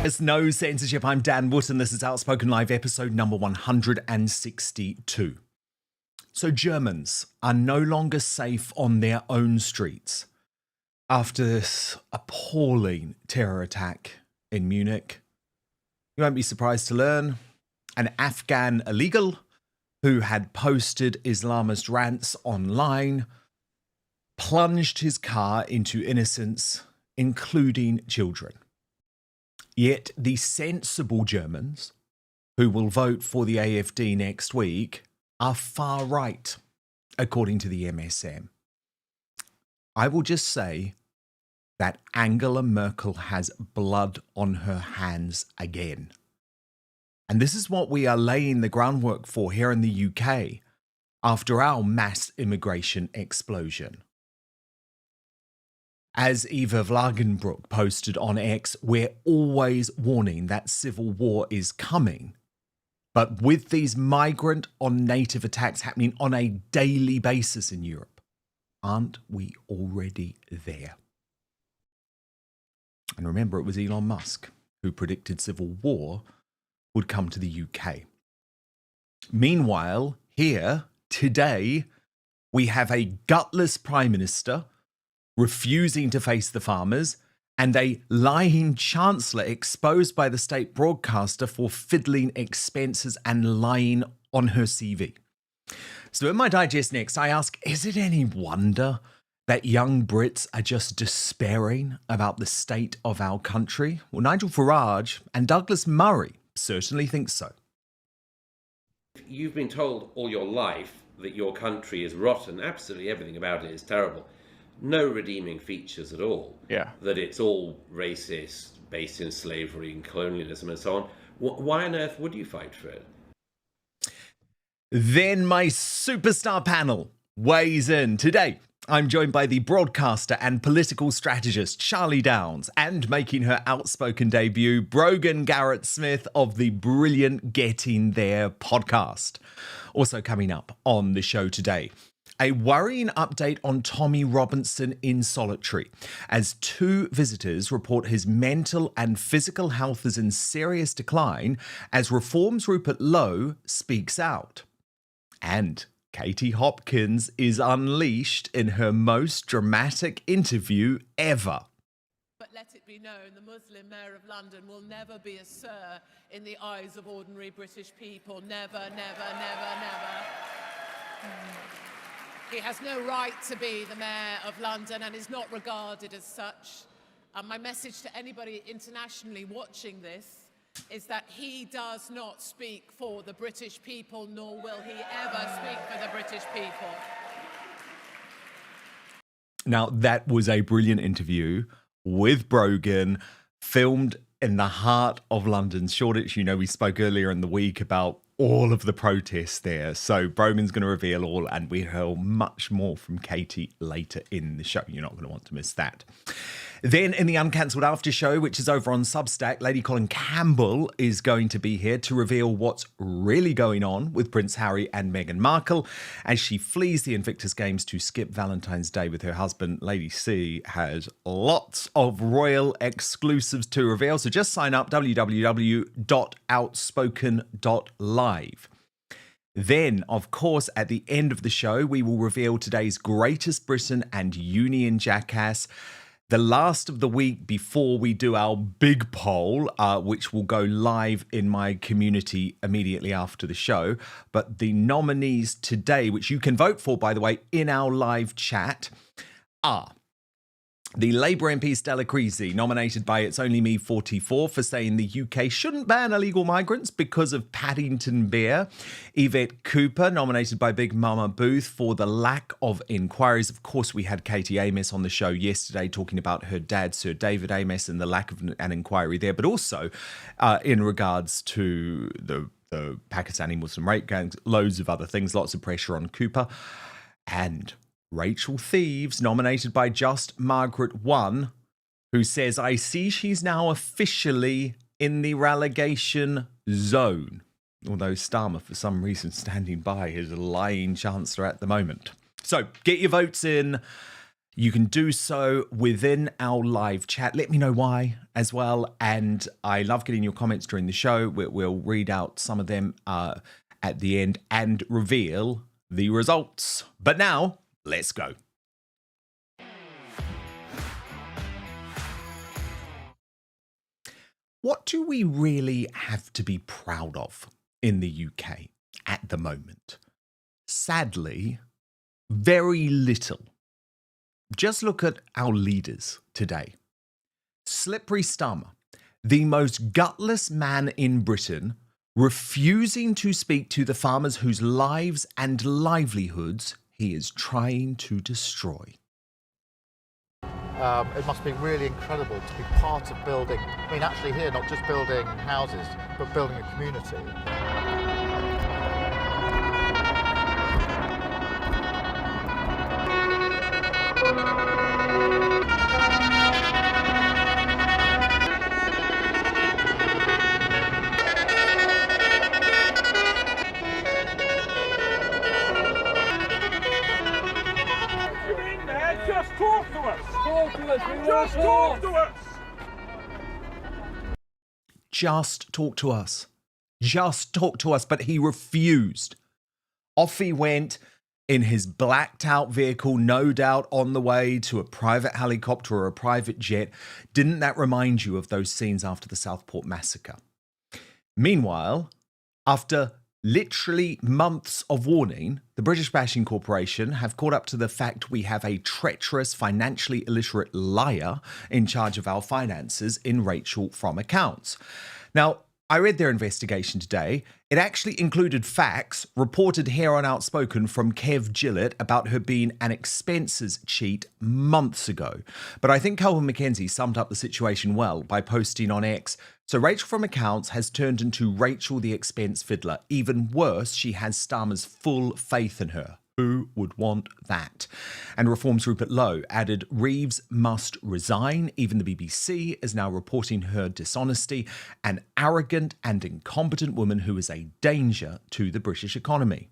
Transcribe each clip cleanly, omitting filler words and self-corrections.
There's no censorship. I'm Dan Wootton. This is Outspoken Live, episode number 162. So Germans are no longer safe on their own streets after this appalling terror attack in Munich. You won't be surprised to learn an Afghan illegal who had posted Islamist rants online plunged his car into innocents, including children. Yet the sensible Germans who will vote for the AfD next week are far right, according to the MSM. I will just say that Angela Merkel has blood on her hands again. And this is what we are laying the groundwork for here in the UK after our mass immigration explosion. As Eva Vlagenbroek posted on X, we're always warning that civil war is coming. But with these migrant on native attacks happening on a daily basis in Europe, aren't we already there? And remember, it was Elon Musk who predicted civil war would come to the UK. Meanwhile, here, today, we have a gutless Prime Minister refusing to face the farmers, and a lying Chancellor exposed by the state broadcaster for fiddling expenses and lying on her CV. So in my digest next, I ask, is it any wonder that young Brits are just despairing about the state of our country? Well, Nigel Farage and Douglas Murray certainly think so. You've been told all your life that your country is rotten. Absolutely everything about it is terrible. No redeeming features at all. Yeah. That it's all racist, based in slavery and colonialism and so on. Why on earth would you fight for it? Then my superstar panel weighs in. Today, I'm joined by the broadcaster and political strategist Charlie Downs, and making her Outspoken debut, Brogan Garrit-Smith of the brilliant Getting There podcast. Also coming up on the show today, a worrying update on Tommy Robinson in solitary, as two visitors report his mental and physical health is in serious decline as Reform's Rupert Lowe speaks out. And Katie Hopkins is unleashed in her most dramatic interview ever. But let it be known, the Muslim Mayor of London will never be a sir in the eyes of ordinary British people. Never, never, never, never. He has no right to be the Mayor of London and is not regarded as such. My message to anybody internationally watching this is that he does not speak for the British people, nor will he ever speak for the British people. Now, that was a brilliant interview with Brogan, filmed in the heart of London's Shoreditch. You know, we spoke earlier in the week about all of the protests there. So Brogan's going to reveal all, and we hear much more from Katie later in the show. You're not going to want to miss that. Then in the Uncancelled After Show, which is over on Substack, Lady Colin Campbell is going to be here to reveal what's really going on with Prince Harry and Meghan Markle as she flees the Invictus Games to skip Valentine's Day with her husband. Lady C has lots of royal exclusives to reveal, so just sign up, www.outspoken.live. Then, of course, at the end of the show, we will reveal today's Greatest Britain and Union Jackass, the last of the week before we do our big poll, which will go live in my community immediately after the show. But the nominees today, which you can vote for, by the way, in our live chat, are the Labour MP Stella Creasy, nominated by It's Only Me 44 for saying the UK shouldn't ban illegal migrants because of Paddington Bear. Yvette Cooper, nominated by Big Mama Booth for the lack of inquiries. Of course, we had Katie Amos on the show yesterday talking about her dad, Sir David Amos, and the lack of an inquiry there, but also in regards to the Pakistani Muslim rape gangs, loads of other things, lots of pressure on Cooper. And Rachel Thieves, nominated by Just Margaret 1, who says, I see she's now officially in the relegation zone. Although Starmer, for some reason, standing by his lying Chancellor at the moment. So get your votes in. You can do so within our live chat. Let me know why as well. And I love getting your comments during the show. We'll read out some of them at the end and reveal the results. But now, let's go. What do we really have to be proud of in the UK at the moment? Sadly, very little. Just look at our leaders today. Slippery Starmer, the most gutless man in Britain, refusing to speak to the farmers whose lives and livelihoods he is trying to destroy. It must be really incredible to be part of building, I mean actually here not just building houses, but building a community. Just talk to us. Just talk to us. But he refused. Off he went in his blacked out vehicle, no doubt on the way to a private helicopter or a private jet. Didn't that remind you of those scenes after the Southport massacre? Meanwhile, after literally months of warning, the British Bashing Corporation have caught up to the fact we have a treacherous, financially illiterate liar in charge of our finances in Rachel from Accounts. Now, I read their investigation today. It actually included facts reported here on Outspoken from Kev Gillett about her being an expenses cheat months ago. But I think Calvin McKenzie summed up the situation well by posting on X, so Rachel from Accounts has turned into Rachel the expense fiddler. Even worse, she has Starmer's full faith in her. Who would want that? And Reform's Rupert Lowe added, Reeves must resign. Even the BBC is now reporting her dishonesty, an arrogant and incompetent woman who is a danger to the British economy.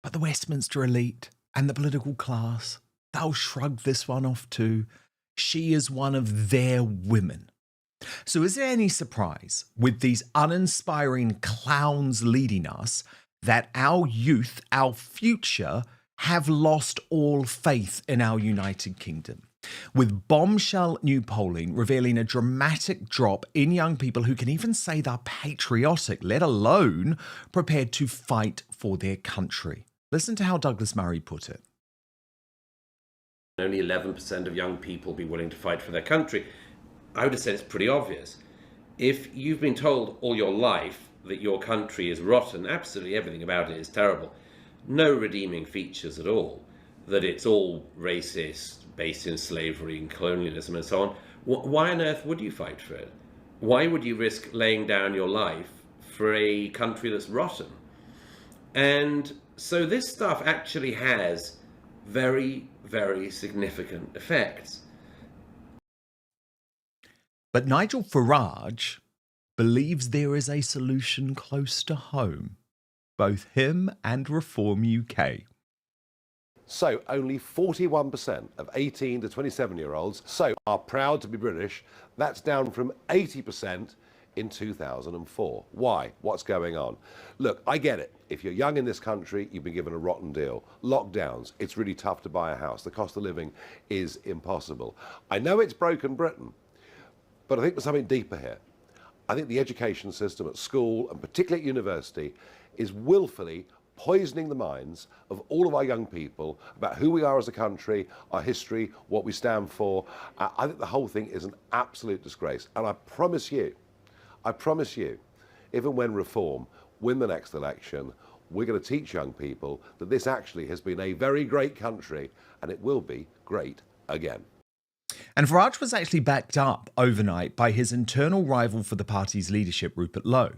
But the Westminster elite and the political class, they'll shrug this one off too. She is one of their women. So is there any surprise with these uninspiring clowns leading us that our youth, our future, have lost all faith in our United Kingdom? With bombshell new polling revealing a dramatic drop in young people who can even say they're patriotic, let alone prepared to fight for their country. Listen to how Douglas Murray put it. Only 11% of young people be willing to fight for their country. I would have said it's pretty obvious. If you've been told all your life that your country is rotten, absolutely everything about it is terrible, no redeeming features at all, that it's all racist, based in slavery and colonialism and so on, why on earth would you fight for it? Why would you risk laying down your life for a country that's rotten? And so this stuff actually has very, very significant effects. But Nigel Farage believes there is a solution close to home. Both him and Reform UK. So only 41% of 18 to 27-year-olds are proud to be British. That's down from 80% in 2004. Why? What's going on? Look, I get it. If you're young in this country, you've been given a rotten deal. Lockdowns, it's really tough to buy a house. The cost of living is impossible. I know it's broken Britain, but I think there's something deeper here. I think the education system at school, and particularly at university, is willfully poisoning the minds of all of our young people about who we are as a country, our history, what we stand for. I think the whole thing is an absolute disgrace. And I promise you, if and when Reform win the next election, we're going to teach young people that this actually has been a very great country, and it will be great again. And Farage was actually backed up overnight by his internal rival for the party's leadership, Rupert Lowe.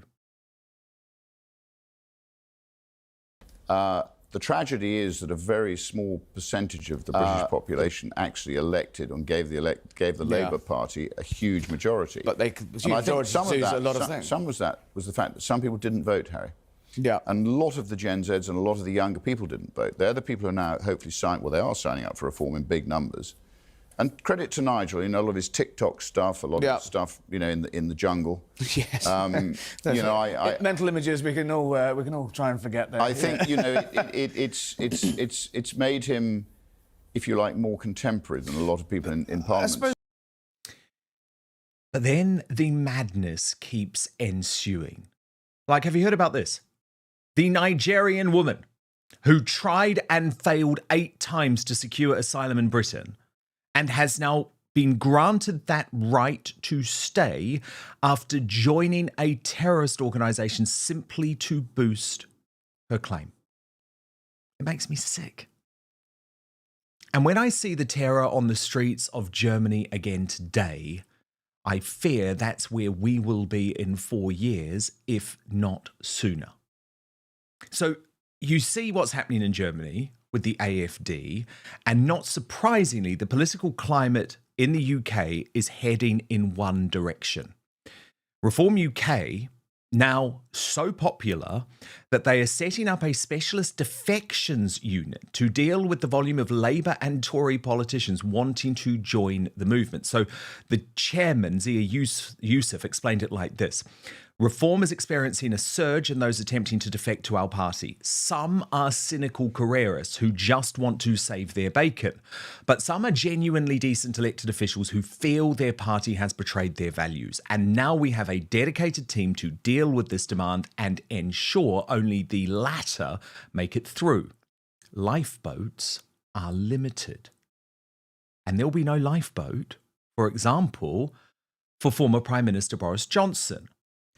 The tragedy is that a very small percentage of the British population actually elected and gave the Labour Party a huge majority. But they and I think some of that, a lot of things. Some was the fact that some people didn't vote, Harry. Yeah. And a lot of the Gen Zs and a lot of the younger people didn't vote. They're the people who are now hopefully they are signing up for reform in big numbers. And credit to Nigel, a lot of his TikTok stuff, a lot of stuff, in the jungle. Yes. Mental images we can all try and forget that. I think it's made him, if you like, more contemporary than a lot of people in Parliament. But then the madness keeps ensuing. Like, have you heard about this? The Nigerian woman who tried and failed 8 times to secure asylum in Britain and has now been granted that right to stay after joining a terrorist organisation simply to boost her claim. It makes me sick. And when I see the terror on the streets of Germany again today, I fear that's where we will be in 4 years, if not sooner. So you see what's happening in Germany with the AfD, and not surprisingly, the political climate in the UK is heading in one direction. Reform UK, now so popular that they are setting up a specialist defections unit to deal with the volume of Labour and Tory politicians wanting to join the movement. So the chairman, Zia Youssef, explained it like this. Reform is experiencing a surge in those attempting to defect to our party. Some are cynical careerists who just want to save their bacon, but some are genuinely decent elected officials who feel their party has betrayed their values. And now we have a dedicated team to deal with this demand and ensure only the latter make it through. Lifeboats are limited. And there'll be no lifeboat, for example, for former Prime Minister Boris Johnson,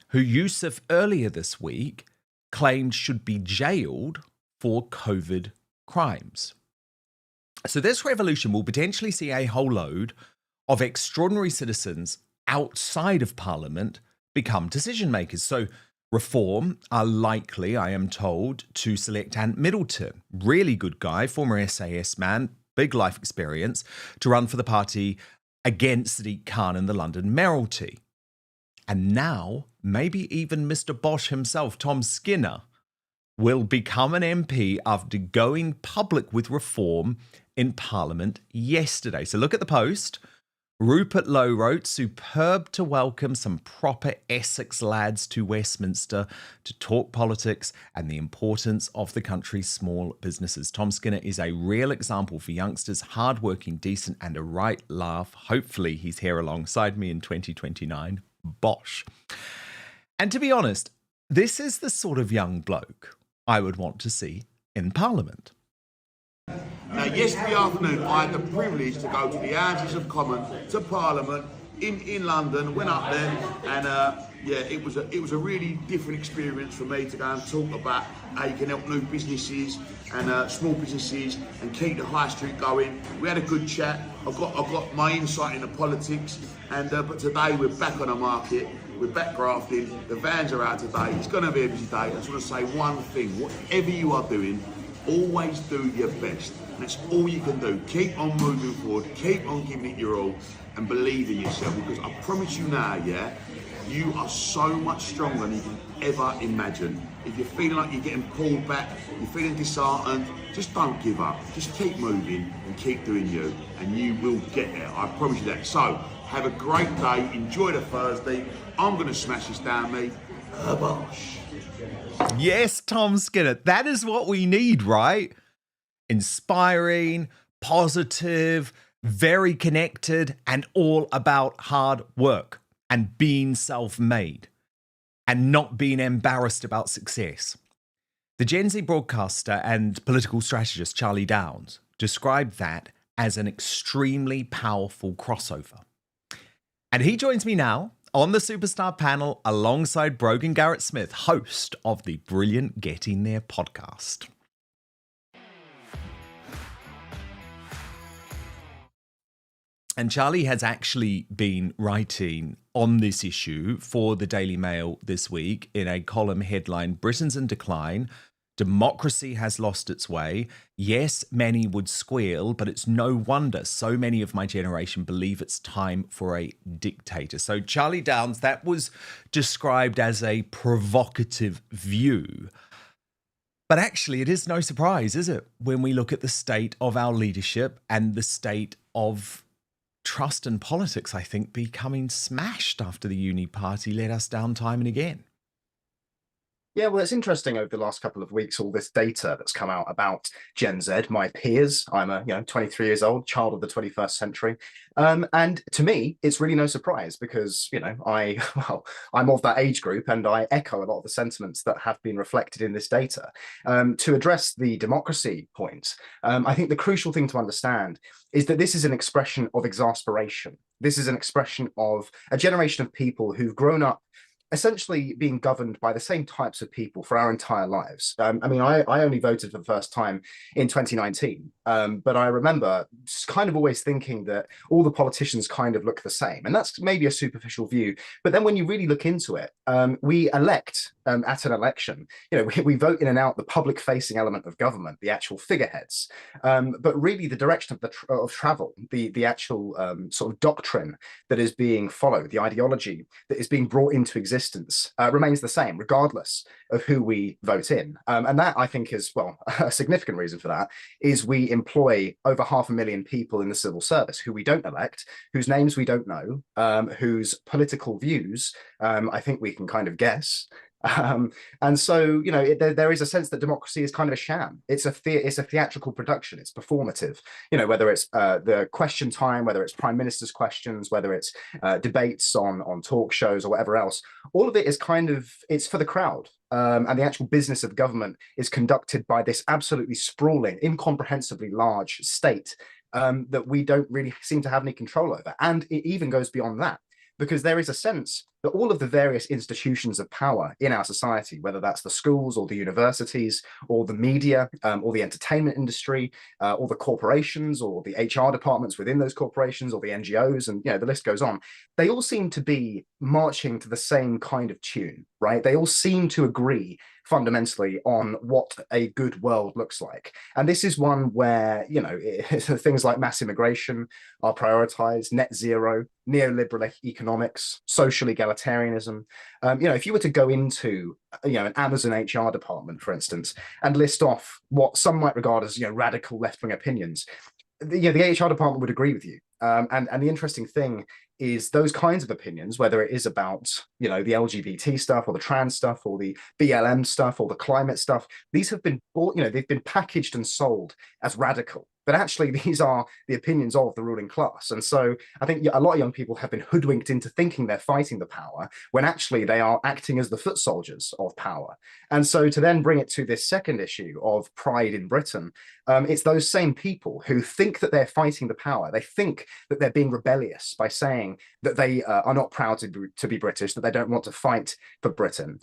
who Youssef earlier this week claimed should be jailed for COVID crimes. So this revolution will potentially see a whole load of extraordinary citizens outside of Parliament become decision makers. So Reform are likely, I am told, to select Ant Middleton, really good guy, former SAS man, big life experience, to run for the party against Sadiq Khan in the London mayoralty. And now, maybe even Mr. Bosch himself, Tom Skinner, will become an MP after going public with Reform in Parliament yesterday. So look at the post. Rupert Lowe wrote, superb to welcome some proper Essex lads to Westminster to talk politics and the importance of the country's small businesses. Tom Skinner is a real example for youngsters, hardworking, decent, and a right laugh. Hopefully he's here alongside me in 2029. Bosh. And to be honest, this is the sort of young bloke I would want to see in Parliament. Now, yesterday afternoon, I had the privilege to go to the Houses of Commons, to Parliament in London. Went up there, and it was a really different experience for me to go and talk about how you can help new businesses and small businesses and keep the high street going. We had a good chat. I've got my insight into politics, and but today we're back on the market. We're back grafting. The vans are out today. It's going to be a busy day. I just want to say one thing: whatever you are doing, always do your best. And that's all you can do. Keep on moving forward, keep on giving it your all, and believe in yourself, because I promise you now, you are so much stronger than you can ever imagine. If you're feeling like you're getting pulled back, you're feeling disheartened, just don't give up. Just keep moving and keep doing you, and you will get there. I promise you that. So, have a great day, enjoy the Thursday. I'm going to smash this down, me. Bosh. Yes, Tom Skinner, that is what we need, right? Inspiring, positive, very connected, and all about hard work and being self-made and not being embarrassed about success. The Gen Z broadcaster and political strategist Charlie Downs described that as an extremely powerful crossover. And he joins me now on the Superstar panel alongside Brogan Garrit-Smith, host of the brilliant Getting There podcast. And Charlie has actually been writing on this issue for the Daily Mail this week in a column headlined Britain's in Decline, Democracy has lost its way. Yes, many would squeal, but it's no wonder so many of my generation believe it's time for a dictator. So, Charlie Downs, that was described as a provocative view. But actually, it is no surprise, is it, when we look at the state of our leadership and the state of trust in politics, I think, becoming smashed after the Uni Party let us down time and again. Yeah, well, it's interesting over the last couple of weeks, all this data that's come out about Gen Z, my peers. I'm a 23 years old, child of the 21st century. And to me, it's really no surprise because, I'm of that age group and I echo a lot of the sentiments that have been reflected in this data. To address the democracy point, I think the crucial thing to understand is that this is an expression of exasperation. This is an expression of a generation of people who've grown up essentially being governed by the same types of people for our entire lives. I only voted for the first time in 2019, but I remember kind of always thinking that all the politicians kind of look the same. And that's maybe a superficial view. But then when you really look into it, we elect at an election, we vote in and out the public facing element of government, the actual figureheads. But really the direction of travel, the actual sort of doctrine that is being followed, the ideology that is being brought into existence remains the same, regardless of who we vote in. And that, I think, is, well, a significant reason for that is we employ over 500,000 people in the civil service who we don't elect, whose names we don't know, whose political views I think we can kind of guess. And so, there is a sense that democracy is kind of a sham. It's a theatrical production. It's performative. Whether it's the question time, whether it's prime minister's questions, whether it's debates on talk shows or whatever else, all of it is it's for the crowd. And the actual business of government is conducted by this absolutely sprawling, incomprehensibly large state that we don't really seem to have any control over. And it even goes beyond that, because there is a sense that all of the various institutions of power in our society, whether that's the schools or the universities or the media or the entertainment industry or the corporations or the HR departments within those corporations or the NGOs, and the list goes on, they all seem to be marching to the same kind of tune, right? They all seem to agree fundamentally on what a good world looks like. And this is one where, things like mass immigration are prioritized, net zero, neoliberal economics, social egalitarianism. If you were to go into, an Amazon HR department, for instance, and list off what some might regard as, radical left-wing opinions, the HR department would agree with you. And the interesting thing is those kinds of opinions, whether it is about, the LGBT stuff or the trans stuff or the BLM stuff or the climate stuff, these have been bought, they've been packaged and sold as radical. But actually, these are the opinions of the ruling class. And so I think a lot of young people have been hoodwinked into thinking they're fighting the power when actually they are acting as the foot soldiers of power. And so to then bring it to this second issue of pride in Britain, it's those same people who think that they're fighting the power. They think that they're being rebellious by saying that they are not proud to be British, that they don't want to fight for Britain.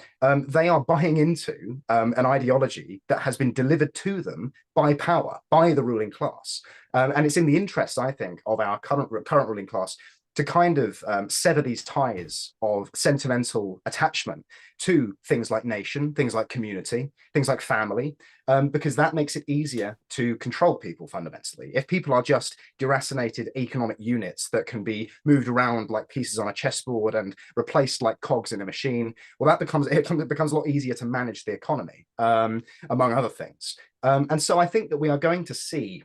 They are buying into an ideology that has been delivered to them by power, by the ruling class. And it's in the interest, I think, of our current ruling class to kind of sever these ties of sentimental attachment to things like nation, things like community, things like family, because that makes it easier to control people fundamentally. If people are just deracinated economic units that can be moved around like pieces on a chessboard and replaced like cogs in a machine, well, it becomes a lot easier to manage the economy, among other things. And so I think that we are going to see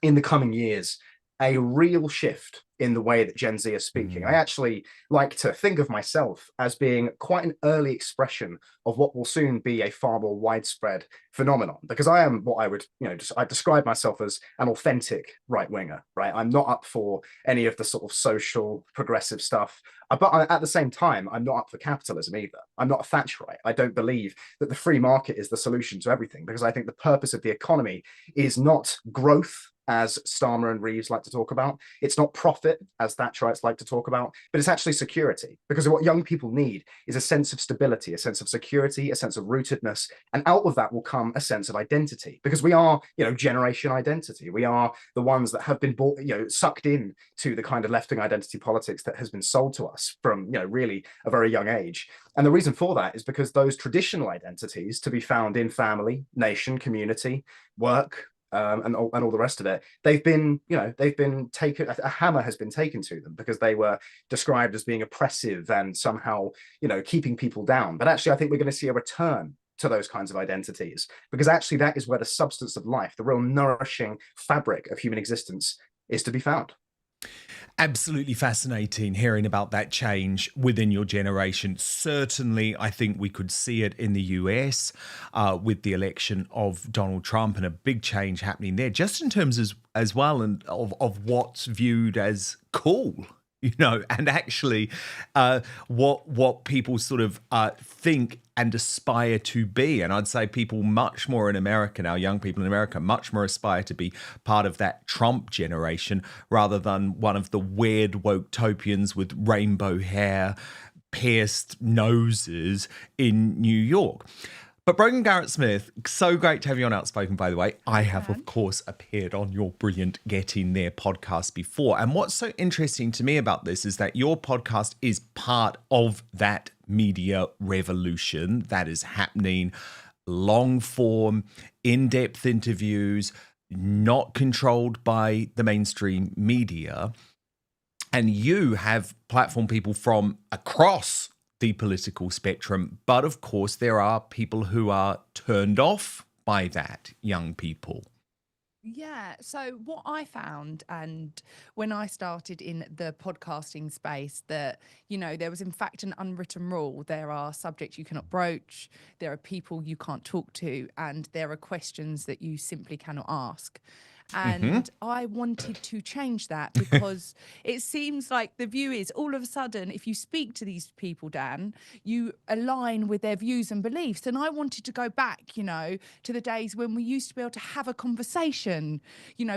in the coming years a real shift in the way that Gen Z is speaking. I actually like to think of myself as being quite an early expression of what will soon be a far more widespread phenomenon, because I am what I would, I describe myself as an authentic right-winger, right? I'm not up for any of the sort of social progressive stuff, but at the same time, I'm not up for capitalism either. I'm not a Thatcherite. I don't believe that the free market is the solution to everything, because I think the purpose of the economy is not growth as Starmer and Reeves like to talk about. It's not profit, as Thatcherites like to talk about, but it's actually security. Because what young people need is a sense of stability, a sense of security, a sense of rootedness, and out of that will come a sense of identity. Because we are, generation identity. We are the ones that have been bought, sucked in to the kind of left-wing identity politics that has been sold to us from, really a very young age. And the reason for that is because those traditional identities, to be found in family, nation, community, work, and all the rest of it, they've been taken, a hammer has been taken to them because they were described as being oppressive and somehow, keeping people down. But actually, I think we're going to see a return to those kinds of identities, because actually that is where the substance of life, the real nourishing fabric of human existence, is to be found. Absolutely fascinating hearing about that change within your generation. Certainly, I think we could see it in the US with the election of Donald Trump, and a big change happening there, just in terms as well and of what's viewed as cool. And actually what people sort of think and aspire to be. And I'd say people much more in America now, young people in America, much more aspire to be part of that Trump generation rather than one of the weird woke-topians with rainbow hair, pierced noses in New York. But Brogan Garrit-Smith, so great to have you on Outspoken, by the way. I have, of course, appeared on your brilliant Get In There podcast before. And what's so interesting to me about this is that your podcast is part of that media revolution that is happening. Long form, in-depth interviews, not controlled by the mainstream media. And you have platform people from across the political spectrum, but of course there are people who are turned off by that, young people. Yeah, so what I found, and when I started in the podcasting space, that, there was in fact an unwritten rule. There are subjects you cannot broach, there are people you can't talk to, and there are questions that you simply cannot ask. And I wanted to change that because it seems like the view is all of a sudden, if you speak to these people, Dan, you align with their views and beliefs. And I wanted to go back, to the days when we used to be able to have a conversation,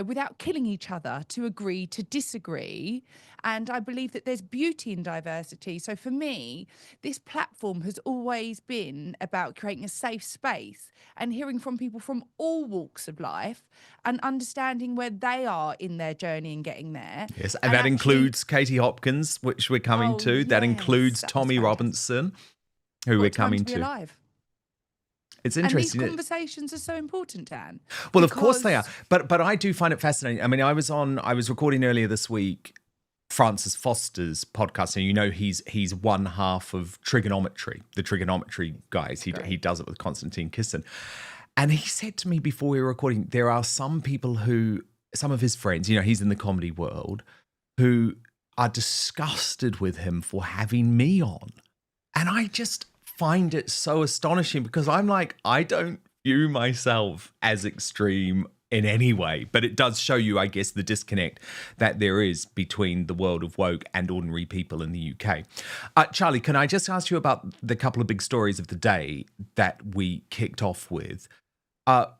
without killing each other, to agree to disagree. And I believe that there's beauty in diversity. So for me, this platform has always been about creating a safe space and hearing from people from all walks of life and understanding where they are in their journey and getting there. Yes, and that includes Katie Hopkins, which we're coming to. That includes Tommy Robinson, who we're coming to. Alive. It's interesting. And these conversations are so important, Dan. Well, of course they are. But I do find it fascinating. I mean, I was recording earlier this week Francis Foster's podcast, and he's one half of Trigonometry, the Trigonometry guys. He does it with Konstantin Kisin. And he said to me before we were recording, there are some people some of his friends, he's in the comedy world, who are disgusted with him for having me on. And I just find it so astonishing because I'm like, I don't view myself as extreme in any way, but it does show you, I guess, the disconnect that there is between the world of woke and ordinary people in the UK. Charlie, can I just ask you about the couple of big stories of the day that we kicked off with?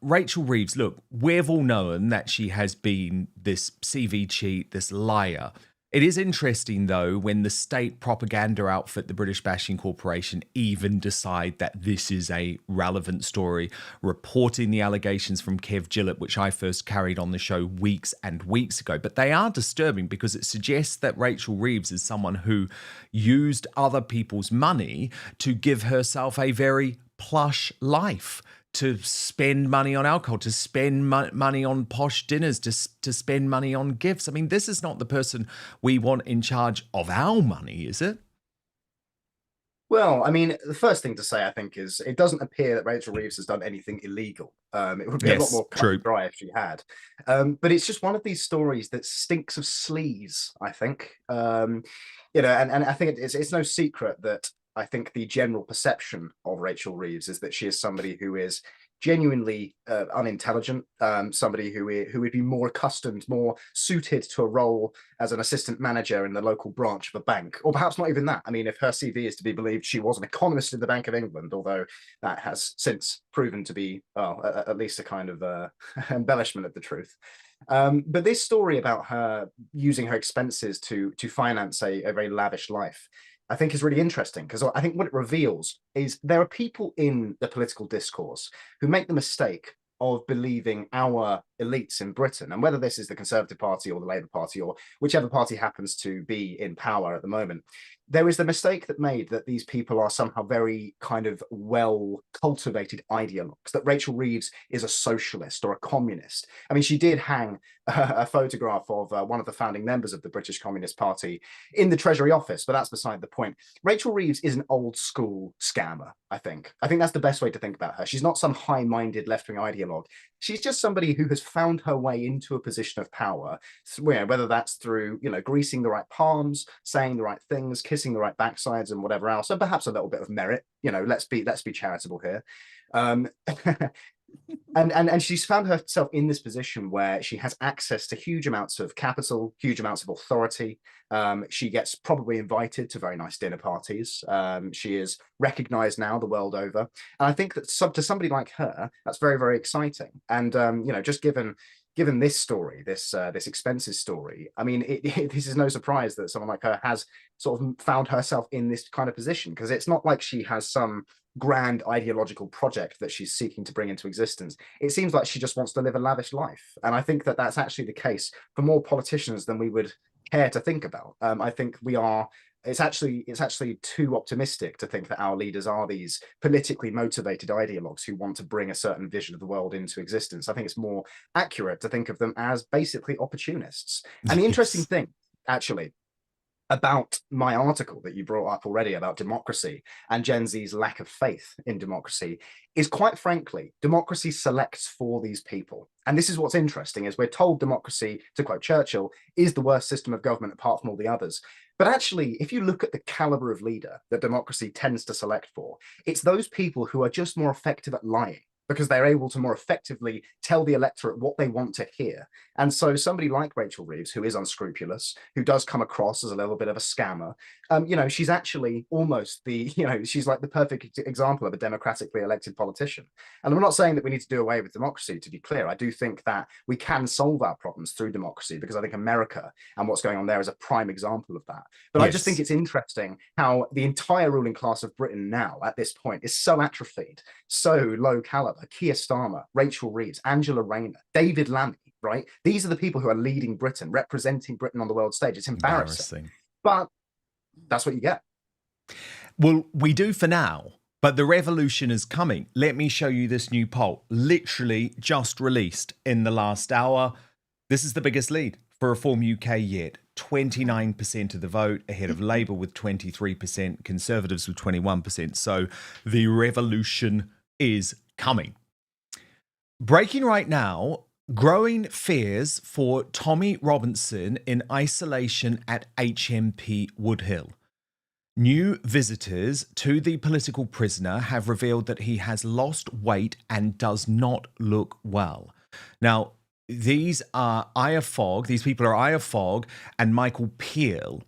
Rachel Reeves, look, we've all known that she has been this CV cheat, this liar. It is interesting, though, when the state propaganda outfit, the British Bashing Corporation, even decide that this is a relevant story, reporting the allegations from Kev Gillett, which I first carried on the show weeks and weeks ago. But they are disturbing because it suggests that Rachel Reeves is someone who used other people's money to give herself a very plush life, to spend money on alcohol, to spend money on posh dinners, to spend money on gifts. I mean, this is not the person we want in charge of our money, is it? Well, I mean, the first thing to say, I think, is it doesn't appear that Rachel Reeves has done anything illegal. It would be a lot more cut and dry if she had. But it's just one of these stories that stinks of sleaze, I think. And I think it's no secret that I think the general perception of Rachel Reeves is that she is somebody who is genuinely unintelligent, somebody who would be more accustomed, more suited to a role as an assistant manager in the local branch of a bank, or perhaps not even that. I mean, if her CV is to be believed, she was an economist in the Bank of England, although that has since proven to be, well, at least a kind of embellishment of the truth. But this story about her using her expenses to finance a very lavish life, I think is really interesting, because I think what it reveals is there are people in the political discourse who make the mistake of believing our elites in Britain, and whether this is the Conservative Party or the Labour Party or whichever party happens to be in power at the moment, there is the mistake made that these people are somehow very kind of well cultivated ideologues, that Rachel Reeves is a socialist or a communist. I mean, she did hang a photograph of one of the founding members of the British Communist Party in the Treasury office, but that's beside the point. Rachel Reeves is an old school scammer, I think. I think that's the best way to think about her. She's not some high-minded left-wing ideologue. She's just somebody who has found her way into a position of power, whether that's through, greasing the right palms, saying the right things, kissing the right backsides and whatever else, and perhaps a little bit of merit. Let's be charitable here. And she's found herself in this position where she has access to huge amounts of capital, huge amounts of authority. She gets probably invited to very nice dinner parties. She is recognized now the world over. And I think that to somebody like her, that's very, very exciting. And, just given this story, this expenses story, I mean, this is no surprise that someone like her has sort of found herself in this kind of position, because it's not like she has some grand ideological project that she's seeking to bring into existence. It seems like she just wants to live a lavish life. And I think that that's actually the case for more politicians than we would care to think about. I think it's actually too optimistic to think that our leaders are these politically motivated ideologues who want to bring a certain vision of the world into existence. I think it's more accurate to think of them as basically opportunists. And the interesting thing, actually, about my article that you brought up already about democracy and Gen Z's lack of faith in democracy is, quite frankly, democracy selects for these people. And this is what's interesting, is we're told democracy, to quote Churchill, is the worst system of government apart from all the others. But actually, if you look at the caliber of leader that democracy tends to select for, it's those people who are just more effective at lying, because they're able to more effectively tell the electorate what they want to hear. And so somebody like Rachel Reeves, who is unscrupulous, who does come across as a little bit of a scammer, she's actually almost she's like the perfect example of a democratically elected politician. And I'm not saying that we need to do away with democracy, to be clear. I do think that we can solve our problems through democracy, because I think America and what's going on there is a prime example of that. But yes, I just think it's interesting how the entire ruling class of Britain now, at this point, is so atrophied, so low caliber. Keir Starmer, Rachel Reeves, Angela Rayner, David Lammy, right? These are the people who are leading Britain, representing Britain on the world stage. It's embarrassing. But that's what you get. Well, we do for now, but the revolution is coming. Let me show you this new poll, literally just released in the last hour. This is the biggest lead for Reform UK yet. 29% of the vote, ahead of Labour with 23%, Conservatives with 21%. So the revolution is coming. Breaking right now, growing fears for Tommy Robinson in isolation at HMP Woodhill. New visitors to the political prisoner have revealed that he has lost weight and does not look well. Now, these are Aya Fogg, these people are Aya Fogg and Michael Peel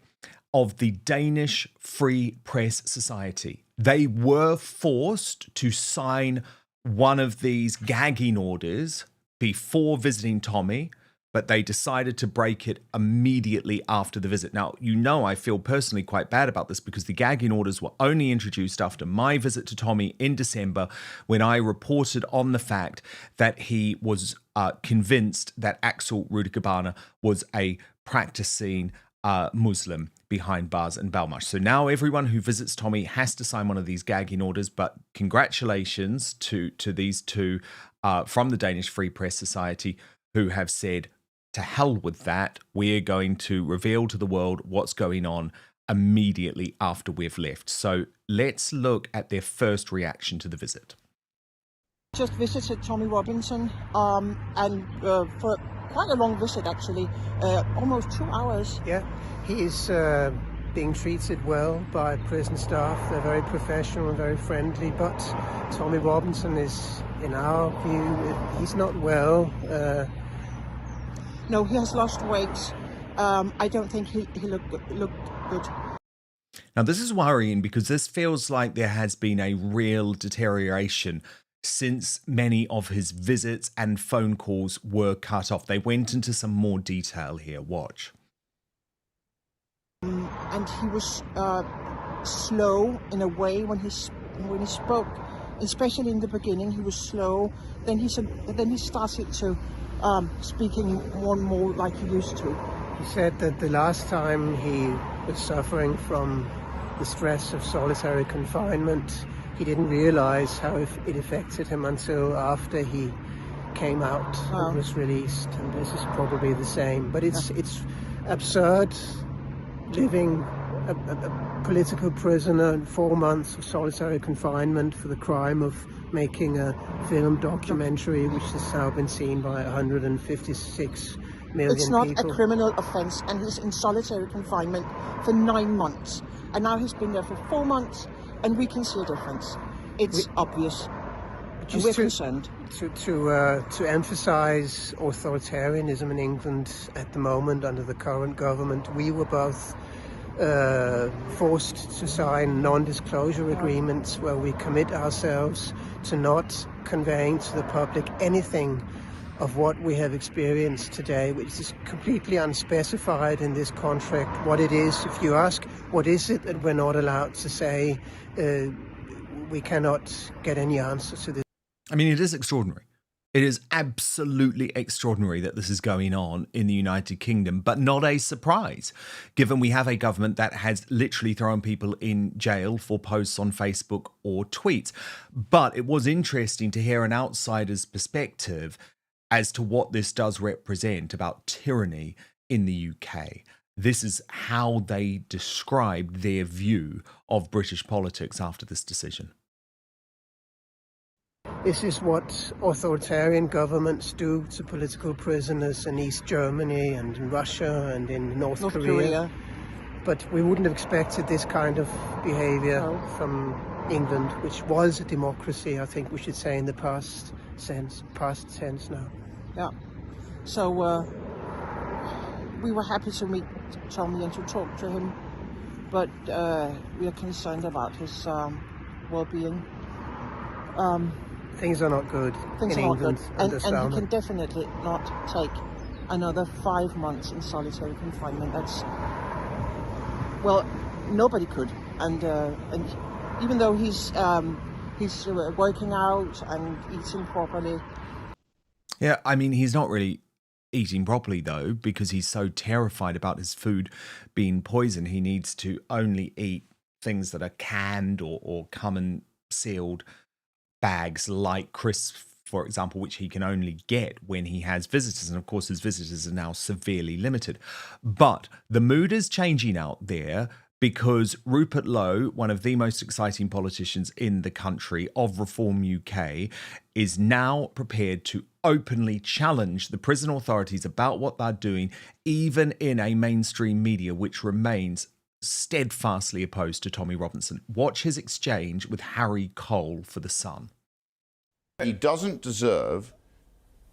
of the Danish Free Press Society. They were forced to sign one of these gagging orders before visiting Tommy, but they decided to break it immediately after the visit. Now, I feel personally quite bad about this, because the gagging orders were only introduced after my visit to Tommy in December, when I reported on the fact that he was convinced that Axel Rudikabana was a practicing Muslim behind bars in Belmarsh. So now everyone who visits Tommy has to sign one of these gagging orders. But congratulations to these two from the Danish Free Press Society, who have said, to hell with that. We're going to reveal to the world what's going on immediately after we've left. So let's look at their first reaction to the visit. Just visited Tommy Robinson and for quite a long visit, actually, almost 2 hours. Yeah, he is being treated well by prison staff. They're very professional and very friendly, but Tommy Robinson is, in our view, he's not well. No, he has lost weight. I don't think he looked good. Now, this is worrying, because this feels like there has been a real deterioration since many of his visits and phone calls were cut off. They went into some more detail here. Watch. And he was slow in a way when he spoke, especially in the beginning. He was slow. Then he started to speaking more and more like he used to. He said that the last time he was suffering from the stress of solitary confinement, he didn't realize how it affected him until after he came out and was released. And this is probably the same. But it's absurd living a political prisoner in 4 months of solitary confinement for the crime of making a film documentary, which has now been seen by 156 million It's not people. a criminal offence, and he's in solitary confinement for 9 months. And now he's been there for 4 months, and we can see a difference. It's obvious. And we're concerned. To emphasise authoritarianism in England at the moment under the current government, we were both forced to sign non-disclosure agreements where we commit ourselves to not conveying to the public anything of what we have experienced today, which is completely unspecified in this contract. What it is, if you ask, what is it that we're not allowed to say, we cannot get any answer to this. I mean, it is extraordinary. It is absolutely extraordinary that this is going on in the United Kingdom, but not a surprise, given we have a government that has literally thrown people in jail for posts on Facebook or tweets. But it was interesting to hear an outsider's perspective as to what this does represent about tyranny in the UK. This is how they described their view of British politics after this decision. This is what authoritarian governments do to political prisoners in East Germany and in Russia and in North Korea. But we wouldn't have expected this kind of behaviour from England, which was a democracy, I think we should say, in the past tense now. Yeah. So we were happy to meet Tommy and to talk to him, but we are concerned about his well-being. Things are not good in England under Starmer. And he can definitely not take another 5 months in solitary confinement. That's, well, nobody could. And even though he's working out and eating properly. Yeah, I mean, he's not really eating properly, though, because he's so terrified about his food being poisoned. He needs to only eat things that are canned or come in sealed bags like crisps, for example, which he can only get when he has visitors. And of course, his visitors are now severely limited. But the mood is changing out there because Rupert Lowe, one of the most exciting politicians in the country of Reform UK, is now prepared to openly challenge the prison authorities about what they're doing, even in a mainstream media which remains steadfastly opposed to Tommy Robinson. Watch his exchange with Harry Cole for The Sun. He doesn't deserve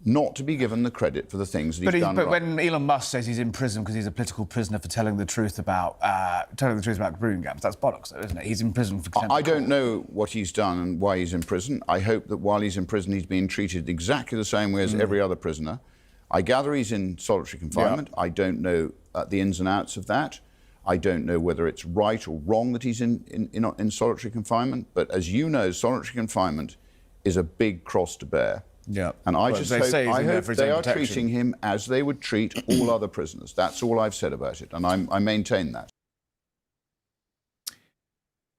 not to be given the credit for the things that he's done. But when Elon Musk says he's in prison because he's a political prisoner for telling the truth about Brogan Garrit, that's bollocks, though, isn't it? He's in prison for contempt. I don't know what he's done and why he's in prison. I hope that while he's in prison, he's being treated exactly the same way as every other prisoner. I gather he's in solitary confinement. I don't know the ins and outs of that. I don't know whether it's right or wrong that he's in solitary confinement. But as you know, solitary confinement is a big cross to bear. Yeah. And I just hope they are protection. treating him as they would treat all other prisoners. That's all I've said about it, and I maintain that.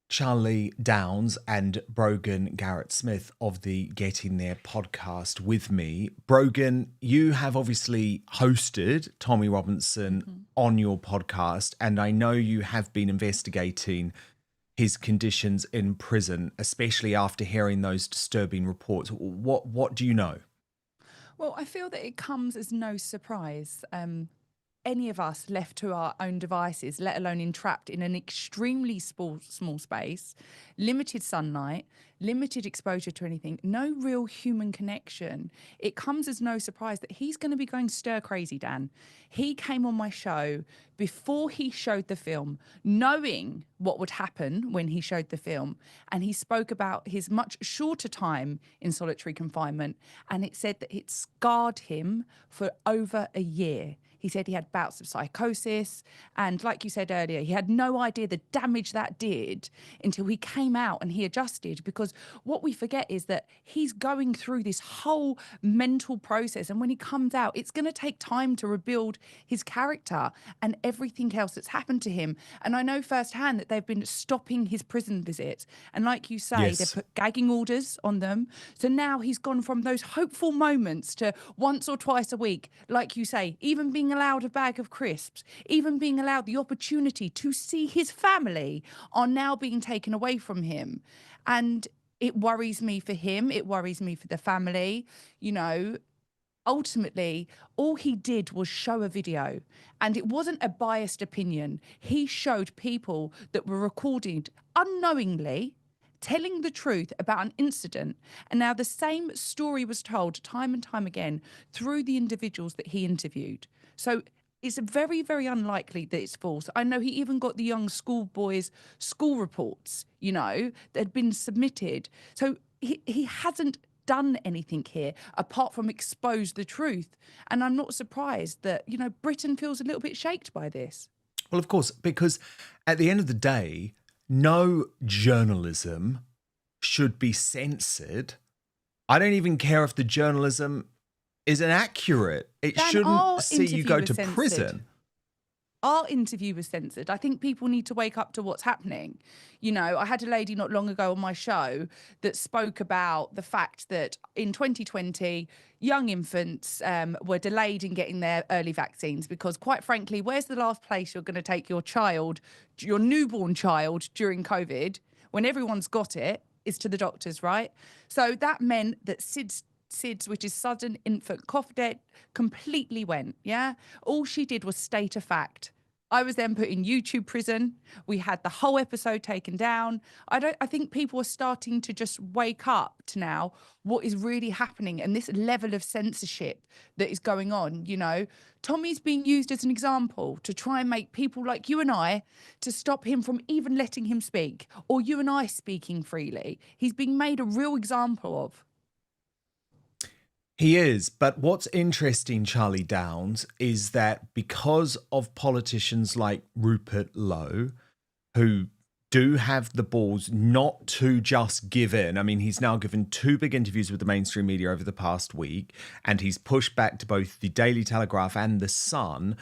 Charlie Downs and Brogan Garrit-Smith of the Get In There podcast with me. Brogan, you have obviously hosted Tommy Robinson on your podcast, and I know you have been investigating his conditions in prison, especially after hearing those disturbing reports. What do you know? Well, I feel that it comes as no surprise. any of us left to our own devices, let alone entrapped in an extremely small space, limited sunlight, limited exposure to anything, no real human connection, it comes as no surprise that he's going to be going stir crazy, Dan. He came on my show before he showed the film, knowing what would happen when he showed the film. And he spoke about his much shorter time in solitary confinement. And it said that it scarred him for over a year. He said he had bouts of psychosis. And like you said earlier, he had no idea the damage that did until he came out and he adjusted. Because what we forget is that he's going through this whole mental process. And when he comes out, it's going to take time to rebuild his character and everything else that's happened to him. And I know firsthand that they've been stopping his prison visits. And like you say, Yes. they've put gagging orders on them. So now he's gone from those hopeful moments to once or twice a week, like you say, even being allowed a bag of crisps, even being allowed the opportunity to see his family are now being taken away from him. And it worries me for him. It worries me for the family. You know, ultimately, all he did was show a video, and it wasn't a biased opinion. He showed people that were recorded unknowingly telling the truth about an incident. And now the same story was told time and time again through the individuals that he interviewed. So it's very, very unlikely that it's false. I know he even got the young schoolboys' school reports, you know, that had been submitted. So he hasn't done anything here apart from expose the truth. And I'm not surprised that, you know, Britain feels a little bit shaken by this. Well, of course, because at the end of the day, no journalism should be censored. I don't even care if the journalism is inaccurate. It Dan, our shouldn't see you interview go was to censored. prison. Our interview was censored. I think people need to wake up to what's happening. You know, I had a lady not long ago on my show that spoke about the fact that in 2020, young infants were delayed in getting their early vaccines because, quite frankly, where's the last place you're going to take your child, your newborn child, during COVID, when everyone's got it, is to the doctors, right? So that meant that SIDS, which is sudden infant cough death, completely went, yeah? All she did was state a fact. I was then put in YouTube prison. We had the whole episode taken down. I think people are starting to just wake up to now what is really happening and this level of censorship that is going on, you know. Tommy's being used as an example to try and make people like you and I to stop him from even letting him speak, or you and I speaking freely. He's being made a real example of. He is, but what's interesting, Charlie Downs, is that because of politicians like Rupert Lowe, who do have the balls not to just give in. I mean, he's now given 2 big interviews with the mainstream media over the past week, and he's pushed back to both the Daily Telegraph and the Sun.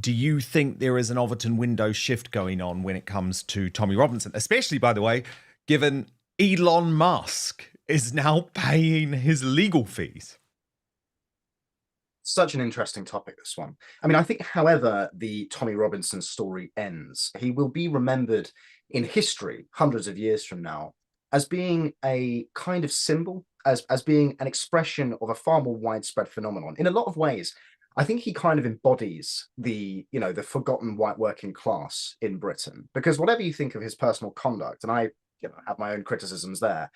Do you think there is an Overton window shift going on when it comes to Tommy Robinson? Especially, by the way, given Elon Musk is now paying his legal fees. Such an interesting topic, this one. I mean, I think however the Tommy Robinson story ends, he will be remembered in history hundreds of years from now as being a kind of symbol, as being an expression of a far more widespread phenomenon. In a lot of ways, I think he kind of embodies the, you know, the forgotten white working class in Britain. Because whatever you think of his personal conduct, and I, you know, have my own criticisms there,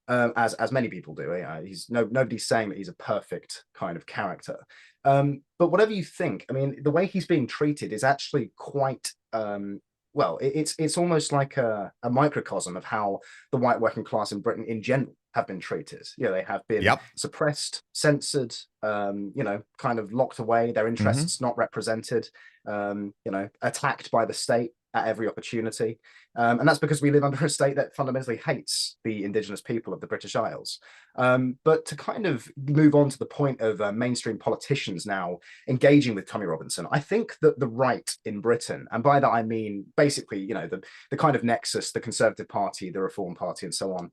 as many people do. Nobody's saying that he's a perfect kind of character. But whatever you think, I mean, the way he's being treated is actually quite, well, it's almost like a microcosm of how the white working class in Britain in general have been treated. You know, they have been suppressed, censored, you know, kind of locked away, their interests not represented, you know, attacked by the state at every opportunity. And that's because we live under a state that fundamentally hates the indigenous people of the British Isles. But to kind of move on to the point of mainstream politicians now engaging with Tommy Robinson, I think that the right in Britain, and by that I mean basically, you know, the kind of nexus, the Conservative Party, the Reform Party, and so on,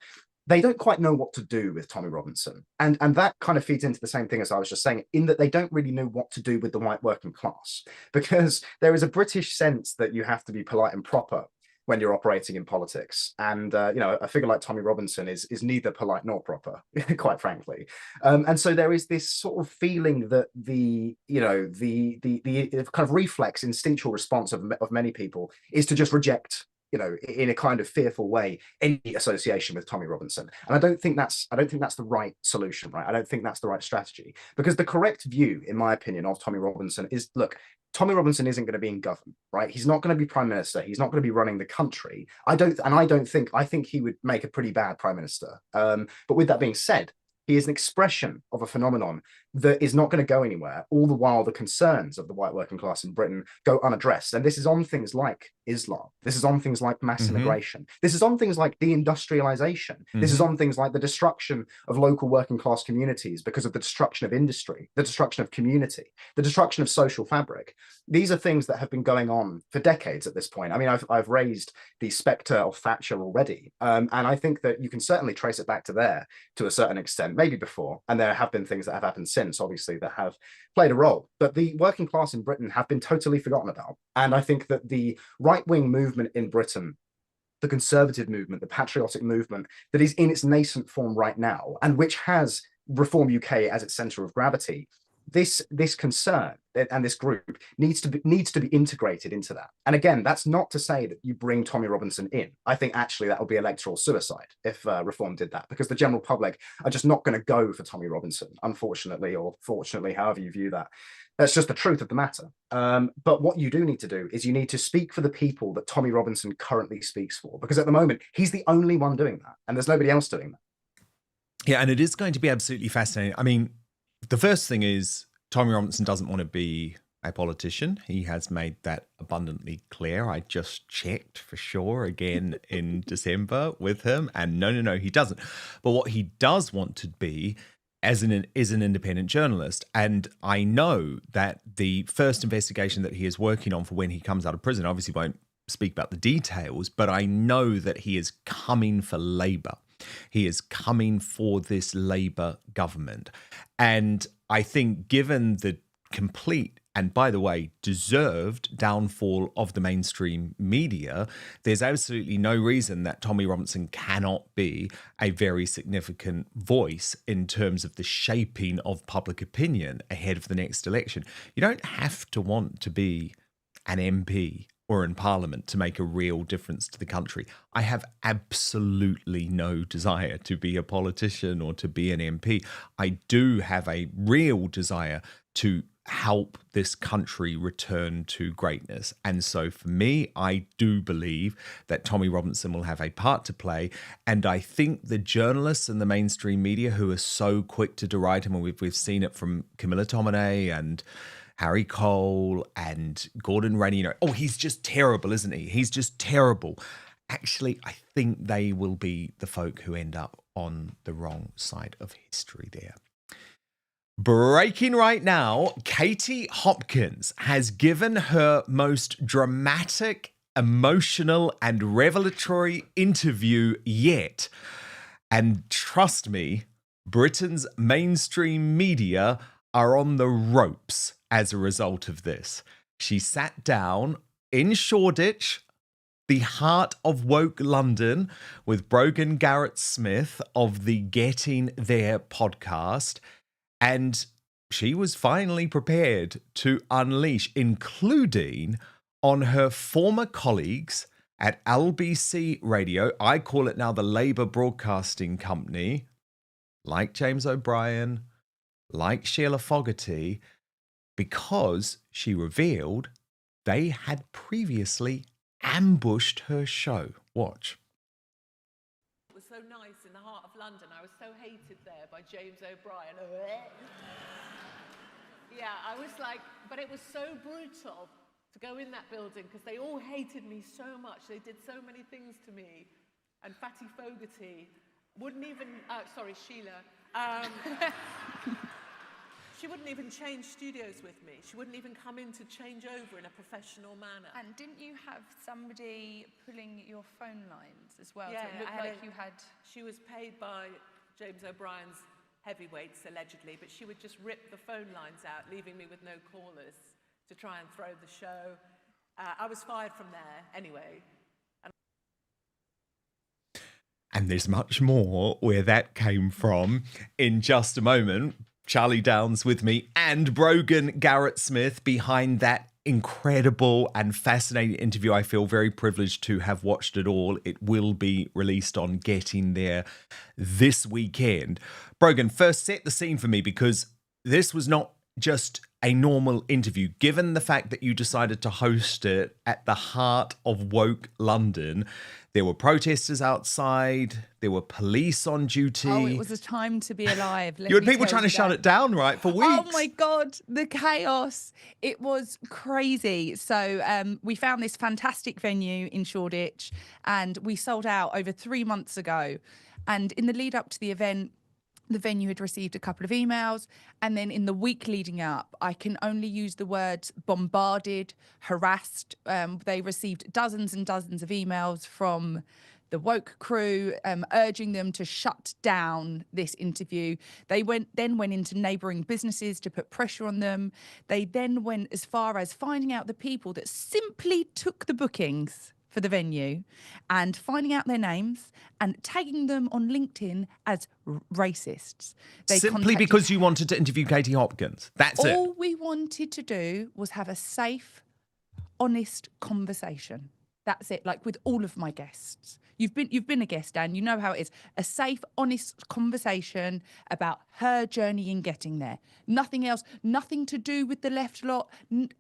they don't quite know what to do with Tommy Robinson. And that kind of feeds into the same thing as I was just saying, in that they don't really know what to do with the white working class, because there is a British sense that you have to be polite and proper when you're operating in politics. And a figure like Tommy Robinson is neither polite nor proper, quite frankly. And so there is this sort of feeling that the kind of reflex, instinctual response of many people is to just reject, in a kind of fearful way, any association with Tommy Robinson. And I don't think that's the right solution, right? I don't think that's the right strategy, because the correct view, in my opinion, of Tommy Robinson is, look, Tommy Robinson isn't going to be in government, right? He's not going to be prime minister. He's not going to be running the country. I think he would make a pretty bad prime minister. But with that being said, he is an expression of a phenomenon that is not going to go anywhere, all the while the concerns of the white working class in Britain go unaddressed. And this is on things like Islam. This is on things like mass immigration. This is on things like deindustrialization. This is on things like the destruction of local working class communities because of the destruction of industry, the destruction of community, the destruction of social fabric. These are things that have been going on for decades at this point. I mean, I've raised the spectre of Thatcher already. And I think that you can certainly trace it back to there to a certain extent, maybe before. And there have been things that have happened since, obviously, that have played a role. But the working class in Britain have been totally forgotten about. And I think that the right-wing movement in Britain, the conservative movement, the patriotic movement that is in its nascent form right now, and which has Reform UK as its centre of gravity, this concern and this group needs to be integrated into that. And again, that's not to say that you bring Tommy Robinson in. I think actually that would be electoral suicide if Reform did that, because the general public are just not going to go for Tommy Robinson, unfortunately, or fortunately, however you view that. That's just the truth of the matter. But what you do need to do is you need to speak for the people that Tommy Robinson currently speaks for, because at the moment, he's the only one doing that, and there's nobody else doing that. Yeah, and it is going to be absolutely fascinating. I mean, the first thing is Tommy Robinson doesn't want to be a politician. He has made that abundantly clear. I just checked for sure again in December with him, and no, he doesn't. But what he does want to be is an independent journalist. And I know that the first investigation that he is working on for when he comes out of prison, obviously won't speak about the details, but I know that he is coming for Labour. He is coming for this Labour government. And I think given the complete, and by the way, deserved downfall of the mainstream media, there's absolutely no reason that Tommy Robinson cannot be a very significant voice in terms of the shaping of public opinion ahead of the next election. You don't have to want to be an MP or in Parliament to make a real difference to the country. I have absolutely no desire to be a politician or to be an MP. I do have a real desire to help this country return to greatness. And so for me, I do believe that Tommy Robinson will have a part to play. And I think the journalists and the mainstream media who are so quick to deride him, and we've seen it from Camilla Tominey and Harry Cole and Gordon Rennie, he's just terrible, isn't he? He's just terrible. Actually, I think they will be the folk who end up on the wrong side of history there. Breaking right now, Katie Hopkins has given her most dramatic, emotional, and revelatory interview yet. And trust me, Britain's mainstream media are on the ropes as a result of this. She sat down in Shoreditch, the heart of woke London, with Brogan Garrit-Smith of the Getting There podcast, and she was finally prepared to unleash, including on her former colleagues at LBC Radio. I call it now the Labour Broadcasting Company, like James O'Brien, like Sheila Fogarty, because she revealed they had previously ambushed her show. Watch. It was so nice in the heart of London. I was so hated there by James O'Brien. Yeah, I was like, but it was so brutal to go in that building because they all hated me so much. They did so many things to me. And Fatty Fogarty wouldn't even, Sheila. She wouldn't even change studios with me. She wouldn't even come in to change over in a professional manner. And didn't you have somebody pulling your phone lines as well? Yeah, So it looked like you had... She was paid by James O'Brien's heavyweights, allegedly, but she would just rip the phone lines out, leaving me with no callers to try and throw the show. I was fired from there anyway. And there's much more where that came from in just a moment. Charlie Downs with me and Brogan Garrit-Smith behind that incredible and fascinating interview. I feel very privileged to have watched it all. It will be released on Get In There this weekend. Brogan, first set the scene for me, because this was not just a normal interview. Given the fact that you decided to host it at the heart of woke London, there were protesters outside, there were police on duty. Oh, it was a time to be alive. You had people trying to shut it down, right, for weeks. Oh my God, the chaos. It was crazy. So we found this fantastic venue in Shoreditch and we sold out over 3 months ago. And in the lead up to the event, the venue had received a couple of emails, and then in the week leading up, I can only use the words bombarded, harassed. They received dozens and dozens of emails from the woke crew urging them to shut down this interview. They then went into neighbouring businesses to put pressure on them. They then went as far as finding out the people that simply took the bookings for the venue and finding out their names and tagging them on LinkedIn as racists. Simply because you wanted to interview Katie Hopkins. That's it. All we wanted to do was have a safe, honest conversation. That's it, like with all of my guests. You've been a guest, Dan. You know how it is. A safe, honest conversation about her journey in getting there. Nothing else. Nothing to do with the left lot.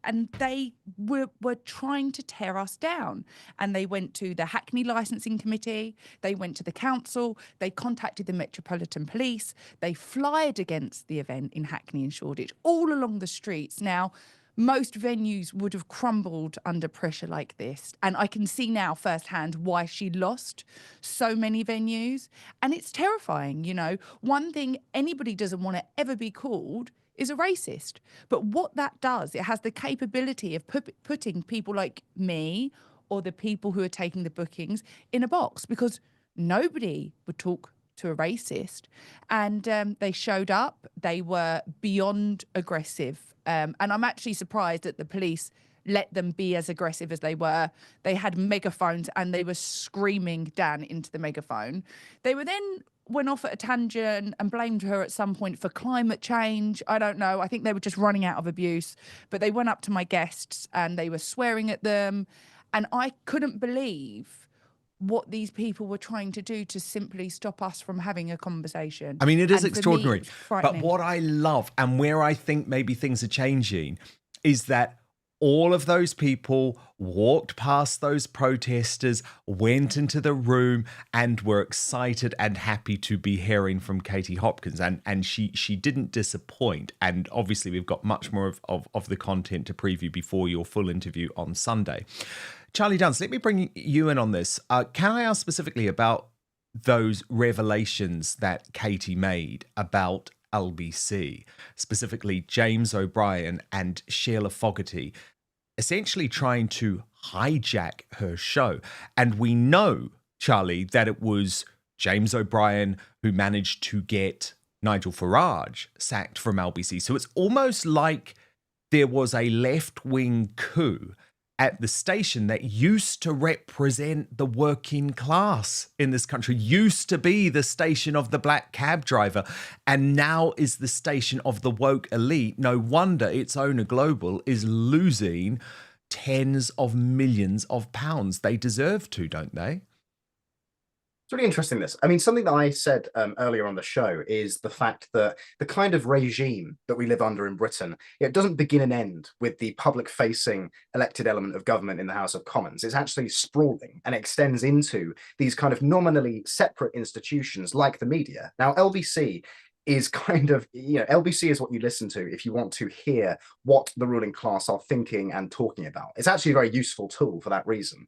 And they were trying to tear us down. And they went to the Hackney Licensing Committee. They went to the council. They contacted the Metropolitan Police. They flyed against the event in Hackney and Shoreditch, all along the streets. Now, most venues would have crumbled under pressure like this. And I can see now firsthand why she lost so many venues. And it's terrifying, you know. One thing anybody doesn't want to ever be called is a racist. But what that does, it has the capability of putting people like me or the people who are taking the bookings in a box, because nobody would talk to a racist. And they showed up. They were beyond aggressive. And I'm actually surprised that the police let them be as aggressive as they were. They had megaphones and they were screaming Dan into the megaphone. They were then went off at a tangent and blamed her at some point for climate change. I don't know. I think they were just running out of abuse. But they went up to my guests and they were swearing at them. And I couldn't believe what these people were trying to do to simply stop us from having a conversation. I mean, it is And for me, extraordinary. it's But frightening. what I love, and where I think maybe things are changing, is that all of those people walked past those protesters, went into the room, and were excited and happy to be hearing from Katie Hopkins. And she didn't disappoint. And obviously, we've got much more of the content to preview before your full interview on Sunday. Charlie Downs, let me bring you in on this. Can I ask specifically about those revelations that Katie made about LBC, specifically James O'Brien and Sheila Fogarty, essentially trying to hijack her show? And we know, Charlie, that it was James O'Brien who managed to get Nigel Farage sacked from LBC. So it's almost like there was a left-wing coup at the station that used to represent the working class in this country, used to be the station of the black cab driver, and now is the station of the woke elite. No wonder its owner, Global, is losing tens of millions of pounds. They deserve to, don't they? It's really interesting, this. I mean, something that I said earlier on the show is the fact that the kind of regime that we live under in Britain, it doesn't begin and end with the public-facing elected element of government in the House of Commons. It's actually sprawling and extends into these kind of nominally separate institutions like the media. Now, LBC is kind of, you know, LBC is what you listen to if you want to hear what the ruling class are thinking and talking about. It's actually a very useful tool for that reason.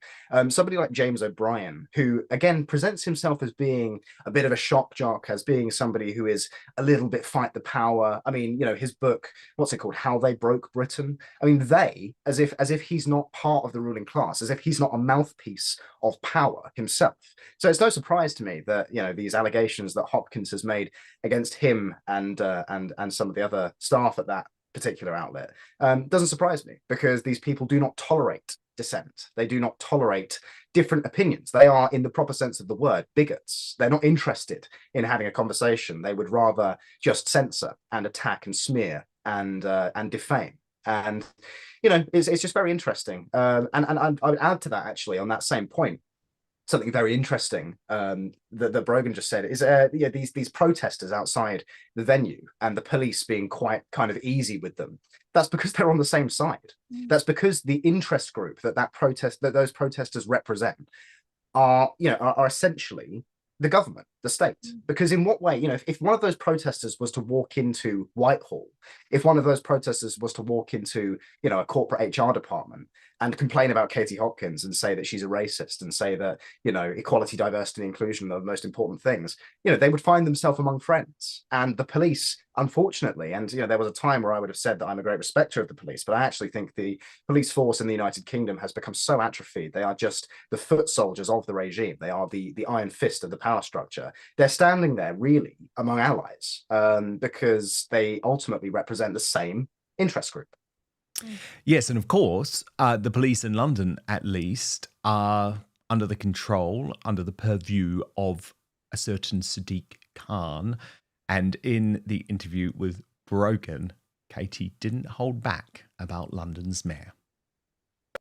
Somebody like James O'Brien, who again presents himself as being a bit of a shock jock, as being somebody who is a little bit fight the power. I mean, you know, his book, what's it called? How They Broke Britain. I mean, they, as if he's not part of the ruling class, as if he's not a mouthpiece of power himself. So it's no surprise to me that, you know, these allegations that Hopkins has made against him and some of the other staff at that particular outlet. Doesn't surprise me, because these people do not tolerate dissent. They do not tolerate different opinions. They are, in the proper sense of the word, bigots. They're not interested in having a conversation. They would rather just censor and attack and smear and defame. And it's just very interesting. And I would add to that, actually, on that same point, something very interesting that Brogan just said is these protesters outside the venue and the police being quite kind of easy with them. That's because they're on the same side. That's because the interest group that those protesters represent are essentially the government, the state. Because in what way, if one of those protesters was to walk into Whitehall, if one of those protesters was to walk into, a corporate HR department and complain about Katie Hopkins and say that she's a racist and say that, equality, diversity, and inclusion are the most important things, they would find themselves among friends. And the police, unfortunately, and, there was a time where I would have said that I'm a great respecter of the police, but I actually think the police force in the United Kingdom has become so atrophied. They are just the foot soldiers of the regime. They are the iron fist of the power structure. They're standing there really among allies because they ultimately represent the same interest group. Yes, and of course, the police in London, at least, are under the control, under the purview of a certain Sadiq Khan. And in the interview with Brogan, Katie didn't hold back about London's mayor.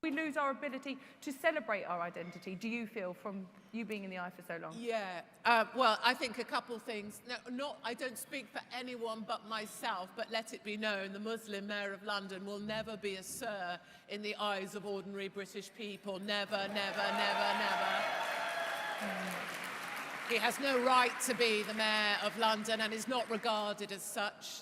We lose our ability to celebrate our identity, do you feel, from you being in the eye for so long? Yeah, well, I think a couple things. No, I don't speak for anyone but myself, but let it be known, the Muslim Mayor of London will never be a sir in the eyes of ordinary British people. Never, never, never, never. He has no right to be the Mayor of London and is not regarded as such.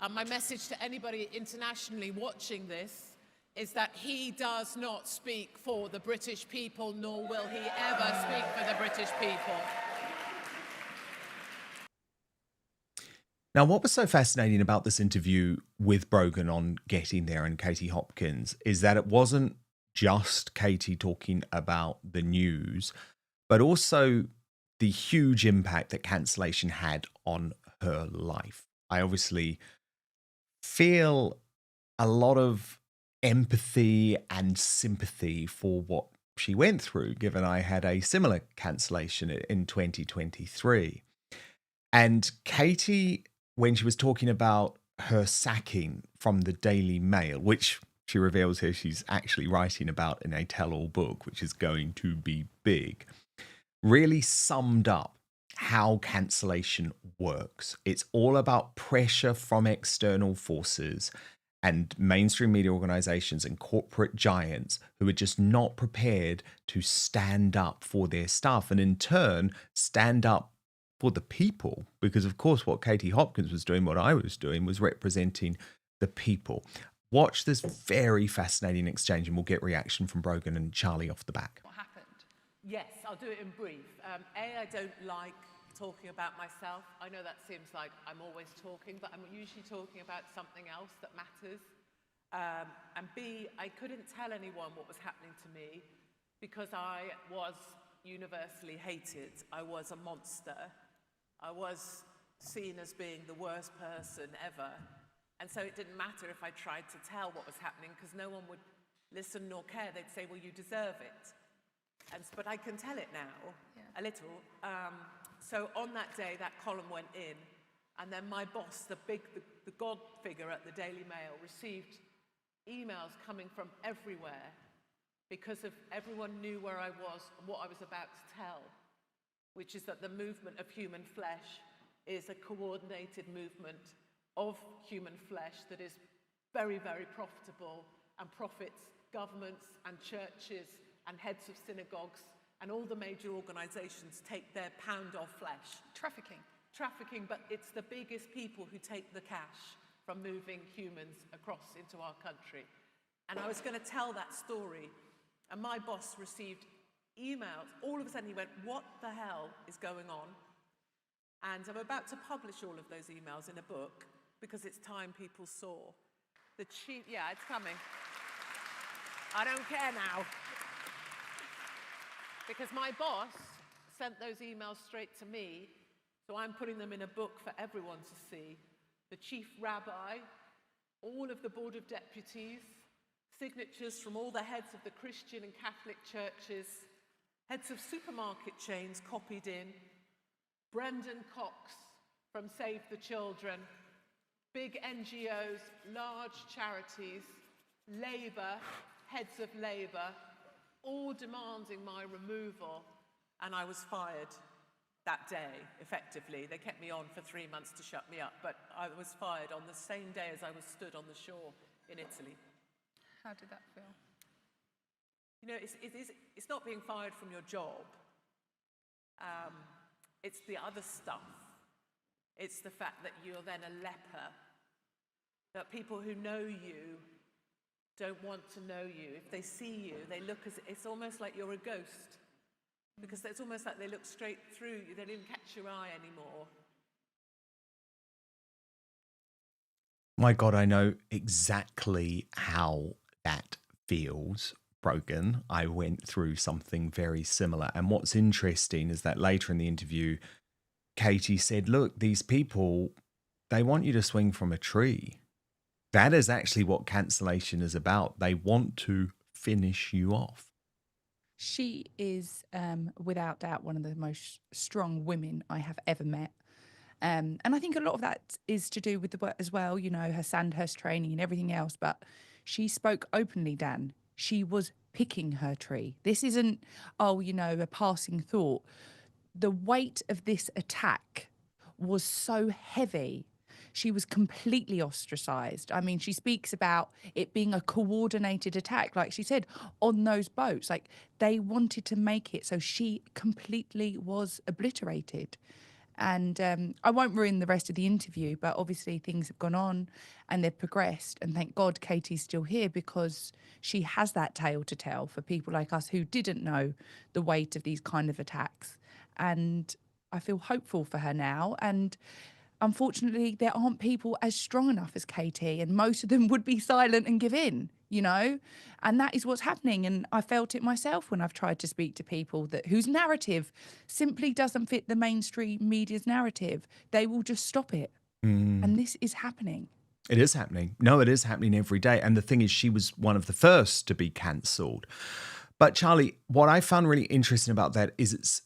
My message to anybody internationally watching this is that he does not speak for the British people, nor will he ever speak for the British people. Now, what was so fascinating about this interview with Brogan on Getting There and Katie Hopkins is that it wasn't just Katie talking about the news, but also the huge impact that cancellation had on her life. I obviously feel a lot of empathy and sympathy for what she went through, given I had a similar cancellation in 2023. And Katie, when she was talking about her sacking from the Daily Mail, which she reveals here she's actually writing about in a tell-all book, which is going to be big, really summed up how cancellation works. It's all about pressure from external forces and mainstream media organizations and corporate giants who are just not prepared to stand up for their stuff and in turn stand up for the people. Because of course what Katie Hopkins was doing, what I was doing, was representing the people. Watch this very fascinating exchange and we'll get reaction from Brogan and Charlie off the back. What happened? Yes, I'll do it in brief. I don't like talking about myself. I know that seems like I'm always talking, but I'm usually talking about something else that matters. And B, I couldn't tell anyone what was happening to me because I was universally hated. I was a monster. I was seen as being the worst person ever. And so it didn't matter if I tried to tell what was happening because no one would listen nor care. They'd say, well, you deserve it. But I can tell it now, a little. So on that day, that column went in, and then my boss, the God figure at the Daily Mail, received emails coming from everywhere because everyone knew where I was and what I was about to tell, which is that the movement of human flesh is a coordinated movement of human flesh that is very, very profitable and profits governments and churches and heads of synagogues and all the major organisations take their pound of flesh. Trafficking, but it's the biggest people who take the cash from moving humans across into our country. And I was going to tell that story, and my boss received emails. All of a sudden he went, what the hell is going on? And I'm about to publish all of those emails in a book because it's time people saw. Yeah, it's coming. I don't care now. Because my boss sent those emails straight to me, so I'm putting them in a book for everyone to see. The chief rabbi all of the Board of Deputies, signatures from all the heads of the Christian and Catholic churches, heads of supermarket chains copied in, Brendan Cox from Save the Children, big NGOs, large charities, Labour, heads of Labour, all demanding my removal, and I was fired that day, effectively. They kept me on for 3 months to shut me up, but I was fired on the same day as I was stood on the shore in Italy. How did that feel? You know, it's not being fired from your job. It's the other stuff. It's the fact that you're then a leper, that people who know you don't want to know you. If they see you, they look as, it's almost like you're a ghost, because it's almost like they look straight through you. They don't even catch your eye anymore. My God, I know exactly how that feels, Brogan. I went through something very similar. And what's interesting is that later in the interview, Katie said, look, these people, they want you to swing from a tree. That is actually what cancellation is about. They want to finish you off. She is, without doubt, one of the most strong women I have ever met. And I think a lot of that is to do with the work as well, you know, her Sandhurst training and everything else. But she spoke openly, Dan. She was picking her tree. This isn't, oh, you know, a passing thought. The weight of this attack was so heavy. She was completely ostracized. I mean, she speaks about it being a coordinated attack, like she said, on those boats. Like, they wanted to make it so she completely was obliterated. And I won't ruin the rest of the interview, but obviously things have gone on and they've progressed. And thank God Katie's still here, because she has that tale to tell for people like us who didn't know the weight of these kind of attacks. And I feel hopeful for her now. And unfortunately, there aren't people as strong enough as Katie, and most of them would be silent and give in, you know? And that is what's happening. And I felt it myself when I've tried to speak to people whose narrative simply doesn't fit the mainstream media's narrative. They will just stop it. And this is happening. It is happening. No, it is happening every day. And the thing is, she was one of the first to be cancelled. But Charlie, what I found really interesting about that is it's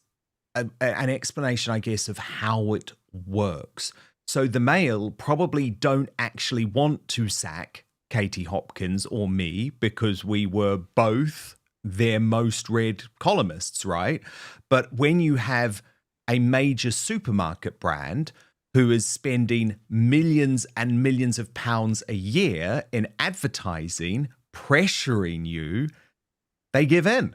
an explanation, I guess, of how it works. So the Mail probably don't actually want to sack Katie Hopkins or me, because we were both their most read columnists, right? But when you have a major supermarket brand who is spending millions and millions of pounds a year in advertising, pressuring you, they give in.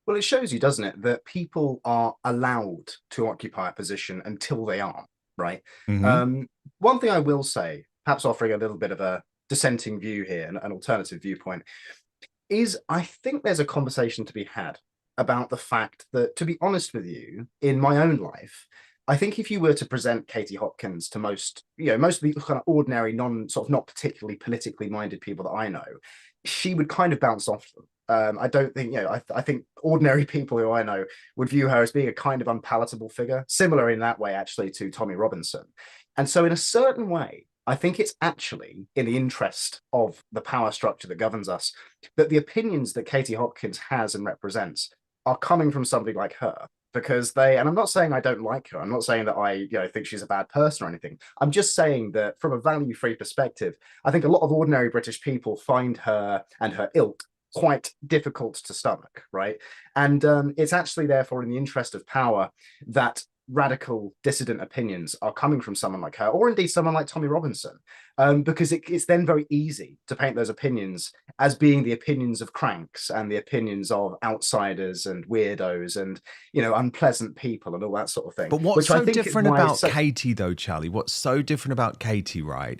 Well, it shows you, doesn't it, that people are allowed to occupy a position until they aren't, right? One thing I will say, perhaps offering a little bit of a dissenting view here, an alternative viewpoint, is I think there's a conversation to be had about the fact that, to be honest with you, in my own life, I think if you were to present Katie Hopkins to most of the kind of ordinary, not particularly politically minded people that I know, she would kind of bounce off them. I don't think, I think ordinary people who I know would view her as being a kind of unpalatable figure, similar in that way, actually, to Tommy Robinson. And so in a certain way, I think it's actually in the interest of the power structure that governs us that the opinions that Katie Hopkins has and represents are coming from somebody like her. Because and I'm not saying I don't like her. I'm not saying that I think she's a bad person or anything. I'm just saying that from a value-free perspective, I think a lot of ordinary British people find her and her ilk quite difficult to stomach, right? And it's actually therefore in the interest of power that radical dissident opinions are coming from someone like her, or indeed someone like Tommy Robinson, because it's then very easy to paint those opinions as being the opinions of cranks and the opinions of outsiders and weirdos and unpleasant people and all that sort of thing. But what's so different about Katie, though, Charlie? What's so different about Katie, right,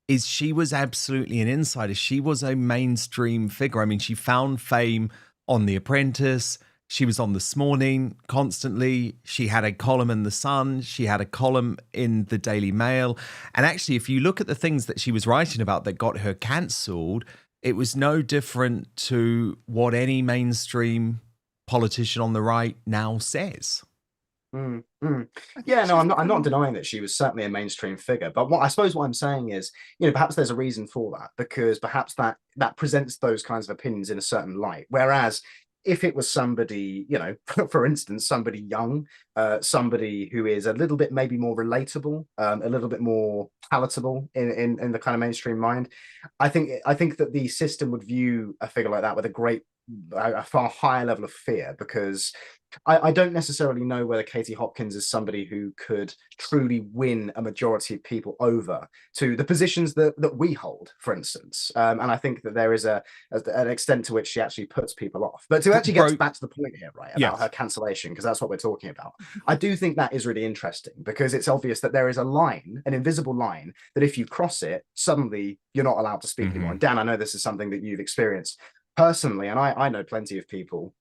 is she was absolutely an insider. She was a mainstream figure. I mean, she found fame on The Apprentice. She was on This Morning constantly. She had a column in The Sun. She had a column in the Daily Mail. And actually, if you look at the things that she was writing about that got her cancelled, it was no different to what any mainstream politician on the right now says. Yeah, no, I'm not denying that she was certainly a mainstream figure, but what I'm saying is, perhaps there's a reason for that, because perhaps that presents those kinds of opinions in a certain light. Whereas if it was somebody, for instance, somebody young, somebody who is a little bit maybe more relatable, a little bit more palatable in the kind of mainstream mind, I think that the system would view a figure like that with a far higher level of fear, because I don't necessarily know whether Katie Hopkins is somebody who could truly win a majority of people over to the positions that we hold, for instance. And I think that there is an extent to which she actually puts people off. But to actually get back to the point here, right, about her cancellation, because that's what we're talking about, I do think that is really interesting, because it's obvious that there is a line, an invisible line, that if you cross it, suddenly you're not allowed to speak anymore. And Dan, I know this is something that you've experienced personally, and I know plenty of people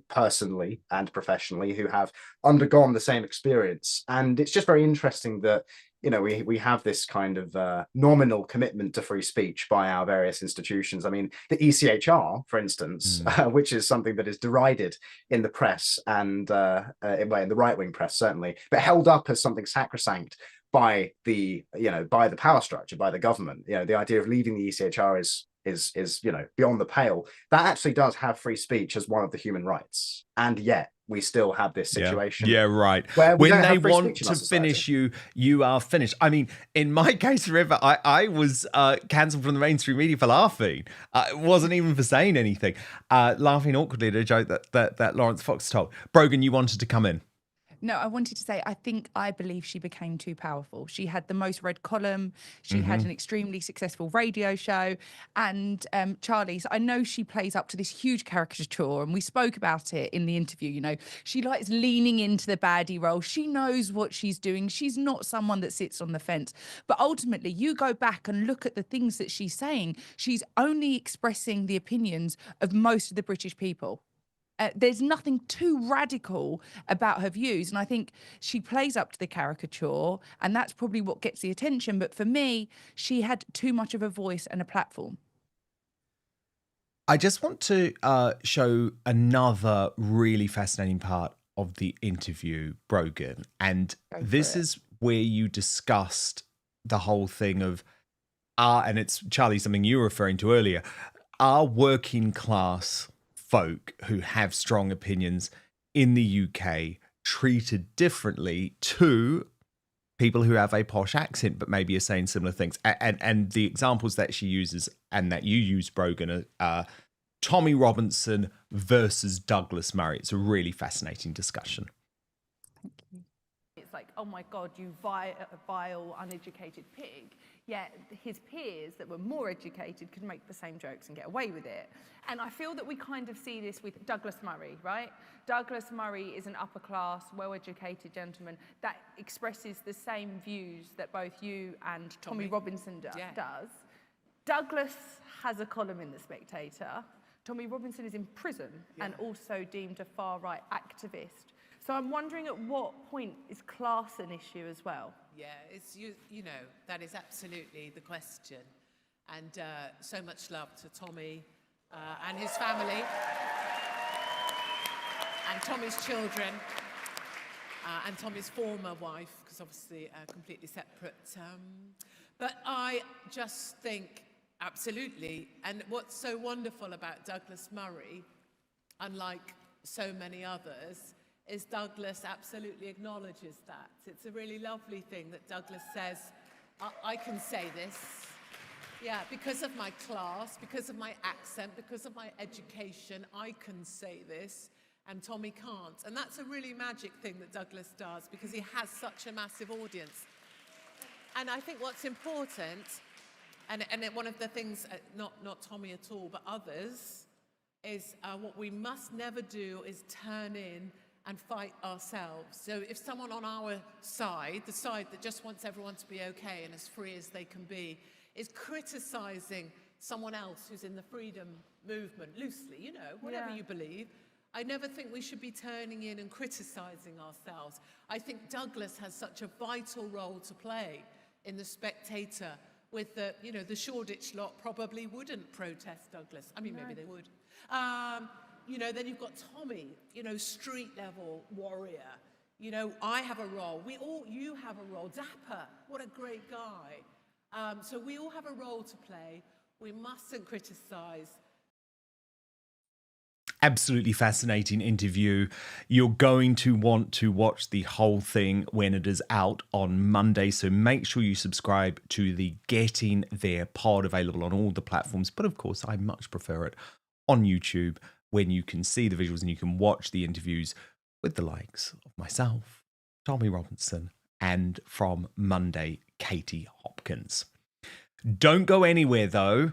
personally and professionally who have undergone the same experience, and it's just very interesting that we have this kind of nominal commitment to free speech by our various institutions. I mean, the ECHR, for instance, which is something that is derided in the press and in the right-wing press certainly, but held up as something sacrosanct by the power structure, by the government. The idea of leaving the ECHR is beyond the pale. That actually does have free speech as one of the human rights, and yet we still have this situation. Yeah, right. Where when they want to finish you, you are finished. I mean, in my case, River, I was cancelled from the mainstream media for laughing. It wasn't even for saying anything. Laughing awkwardly at a joke that Lawrence Fox told. Brogan, you wanted to come in. No, I wanted to say, I believe she became too powerful. She had the most read column. She had an extremely successful radio show. And Charlie, so I know she plays up to this huge caricature, and we spoke about it in the interview. She likes leaning into the baddie role. She knows what she's doing. She's not someone that sits on the fence. But ultimately, you go back and look at the things that she's saying. She's only expressing the opinions of most of the British people. There's nothing too radical about her views. And I think she plays up to the caricature, and that's probably what gets the attention. But for me, she had too much of a voice and a platform. I just want to show another really fascinating part of the interview, Brogan. And this is where you discussed the whole thing of, and it's, Charlie, something you were referring to earlier, are working class folk who have strong opinions in the UK treated differently to people who have a posh accent but maybe are saying similar things. And the examples that she uses and that you use, Brogan, are Tommy Robinson versus Douglas Murray. It's a really fascinating discussion. Thank you. It's like, oh my God, you vile, uneducated pig. Yet his peers that were more educated could make the same jokes and get away with it. And I feel that we kind of see this with Douglas Murray, right? Douglas Murray is an upper-class, well-educated gentleman that expresses the same views that both you and Tommy Robinson does. Douglas has a column in The Spectator. Tommy Robinson is in prison and also deemed a far-right activist. So I'm wondering at what point is class an issue as well? Yeah, it's that is absolutely the question. And so much love to Tommy and his family and Tommy's children and Tommy's former wife, because obviously completely separate. But I just think absolutely, and what's so wonderful about Douglas Murray, unlike so many others, is Douglas absolutely acknowledges that. It's a really lovely thing that Douglas says, I can say this. Yeah, because of my class, because of my accent, because of my education, I can say this, and Tommy can't. And that's a really magic thing that Douglas does, because he has such a massive audience. And I think what's important, and one of the things, not Tommy at all, but others, is what we must never do is turn in and fight ourselves. So if someone on our side, the side that just wants everyone to be okay and as free as they can be, is criticising someone else who's in the freedom movement, loosely, whatever you believe, I never think we should be turning in and criticising ourselves. I think Douglas has such a vital role to play in The Spectator, with the Shoreditch lot probably wouldn't protest Douglas. I mean, maybe they would. Then you've got Tommy, street level warrior, You know, I have a role. You have a role. Dapper, what a great guy. So we all have a role to play. We mustn't criticise. Absolutely fascinating interview. You're going to want to watch the whole thing when it is out on Monday. So make sure you subscribe to the Getting There pod, available on all the platforms. But of course, I much prefer it on YouTube, when you can see the visuals and you can watch the interviews with the likes of myself, Tommy Robinson, and from Monday, Katie Hopkins. Don't go anywhere though.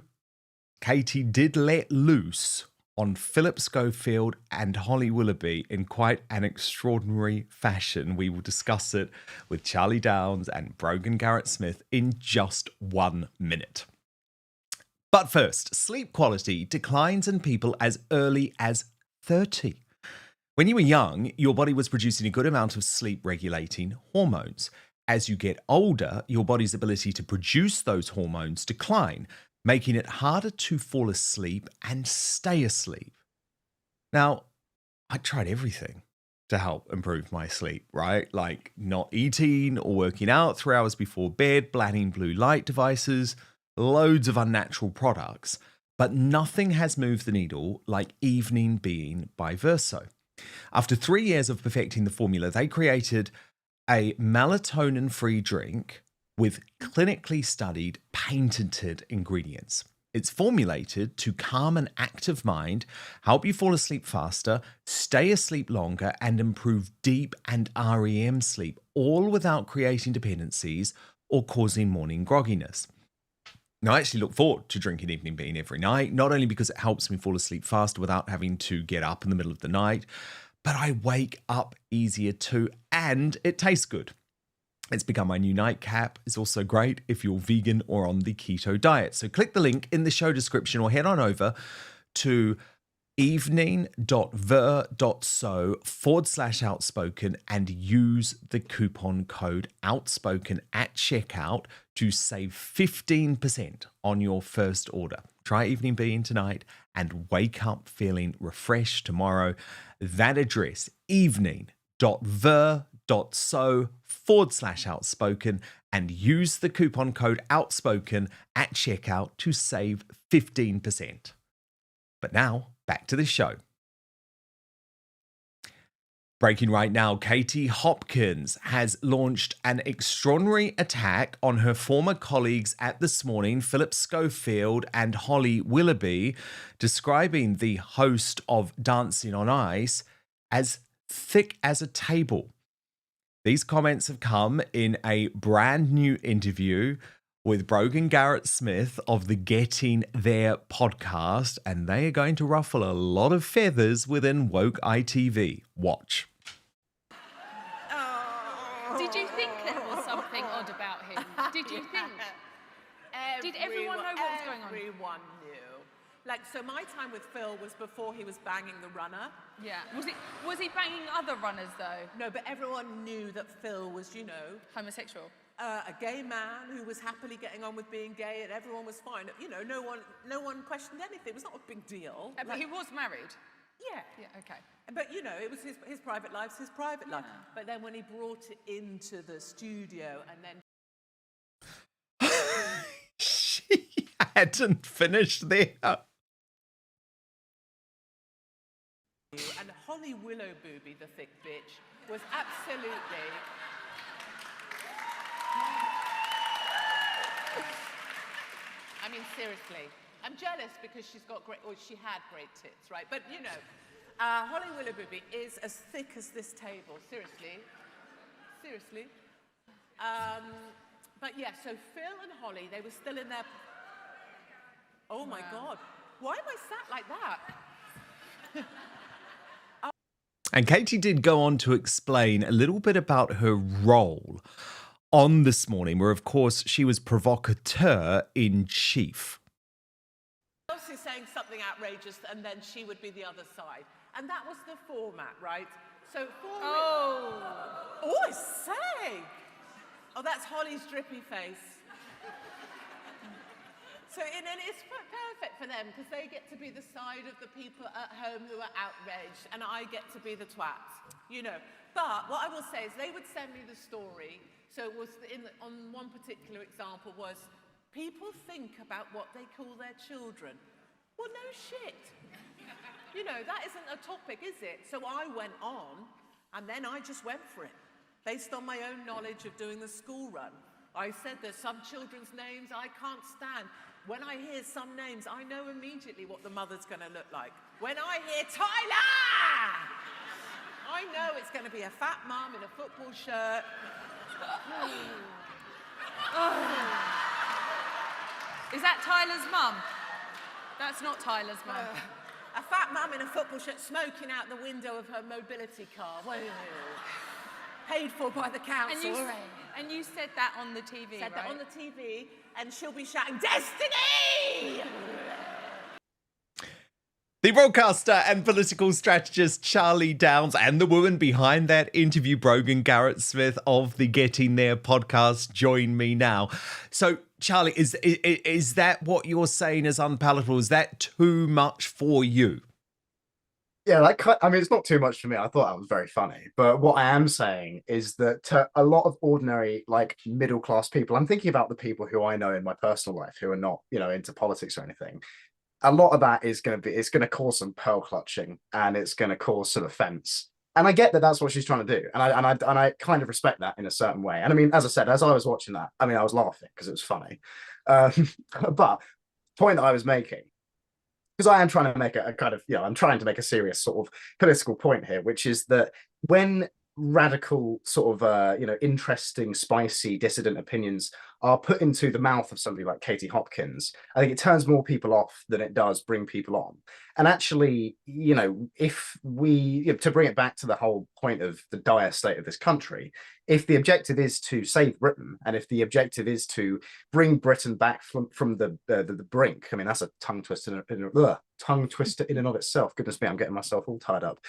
Katie did let loose on Philip Schofield and Holly Willoughby in quite an extraordinary fashion. We will discuss it with Charlie Downs and Brogan Garrit-Smith in just 1 minute. But first, sleep quality declines in people as early as 30. When you were young, your body was producing a good amount of sleep-regulating hormones. As you get older, your body's ability to produce those hormones decline, making it harder to fall asleep and stay asleep. Now, I tried everything to help improve my sleep, right? Like not eating or working out 3 hours before bed, banning blue light devices, loads of unnatural products, but nothing has moved the needle like Evening Being by Verso. After 3 years of perfecting the formula, they created a melatonin-free drink with clinically studied, patented ingredients. It's formulated to calm an active mind, help you fall asleep faster, stay asleep longer, and improve deep and REM sleep, all without creating dependencies or causing morning grogginess. Now, I actually look forward to drinking Evening Being every night, not only because it helps me fall asleep faster without having to get up in the middle of the night, but I wake up easier too, and it tastes good. It's become my new nightcap. It's also great if you're vegan or on the keto diet. So click the link in the show description or head on over to evening.ver.so/outspoken and use the coupon code outspoken at checkout to save 15% on your first order. Try Evening Being tonight and wake up feeling refreshed tomorrow. That address, evening.ver.so/outspoken, and use the coupon code outspoken at checkout to save 15%. But now, back to the show. Breaking right now, Katie Hopkins has launched an extraordinary attack on her former colleagues at This Morning, Philip Schofield and Holly Willoughby, describing the host of Dancing on Ice as thick as a table. These comments have come in a brand new interview with Brogan Garrit-Smith of the Getting There podcast, and they are going to ruffle a lot of feathers within woke ITV. Watch. Did you think there was something odd about him? Did you think? Did everyone know what was going on? Everyone knew. Like, so my time with Phil was before he was banging the runner. Yeah. Was he banging other runners though? No, but everyone knew that Phil was, you know, homosexual. A gay man who was happily getting on with being gay, and everyone was fine. You know, no one questioned anything. It was not a big deal. But he was married. Yeah. Yeah. Okay. But you know, it was his private life's his private life. But then when he brought it into the studio, and then she hadn't finished there. And Holly Willoughby, the thick bitch, was absolutely. I mean, seriously, I'm jealous because she's got great, or she had great tits, right? But you know, Holly Willoughby is as thick as this table. Seriously. But yeah, so Phil and Holly, they were still in their. Oh my God, why am I sat like that? And Katie did go on to explain a little bit about her role on This Morning, where, of course, she was provocateur in chief. Elsie saying something outrageous, and then she would be the other side. And that was the format, right? So I say! Oh, that's Holly's drippy face. And it's perfect for them because they get to be the side of the people at home who are outraged, and I get to be the twat, you know. But what I will say is they would send me the story. So it was on one particular example was people think about what they call their children. Well, no shit. You know, that isn't a topic, is it? So I went on, and then I just went for it, based on my own knowledge of doing the school run. I said there's some children's names I can't stand. When I hear some names, I know immediately what the mother's going to look like. When I hear Tyler, I know it's going to be a fat mum in a football shirt. Is that Tyler's mum? That's not Tyler's mum. A fat mum in a football shirt smoking out the window of her mobility car. Paid for by the council. And you said that on the TV, Said right? that on the TV, and she'll be shouting, "Destiny!" The broadcaster and political strategist Charlie Downs and the woman behind that interview, Brogan Garrit-Smith of the Getting There podcast, join me now. So, Charlie, is that what you're saying is unpalatable? Is that too much for you? Yeah, I mean, it's not too much for me. I thought that was very funny. But what I am saying is that to a lot of ordinary, like, middle-class people, I'm thinking about the people who I know in my personal life who are not, you know, into politics or anything. A lot of that is going to cause some pearl clutching, and it's going to cause some offense. And I get that that's what she's trying to do. And I kind of respect that in a certain way. And I mean, as I said, as I was watching that, I mean, I was laughing because it was funny. But the point that I was making, because I am trying to make a kind of, you know, I'm trying to make a serious sort of political point here, which is that when radical sort of, you know, interesting, spicy, dissident opinions are put into the mouth of somebody like Katie Hopkins, I think it turns more people off than it does bring people on. And actually, you know, if we, you know, to bring it back to the whole point of the dire state of this country, if the objective is to save Britain, and if the objective is to bring Britain back from the brink, I mean, that's a tongue twister in and of itself. Goodness me, I'm getting myself all tied up.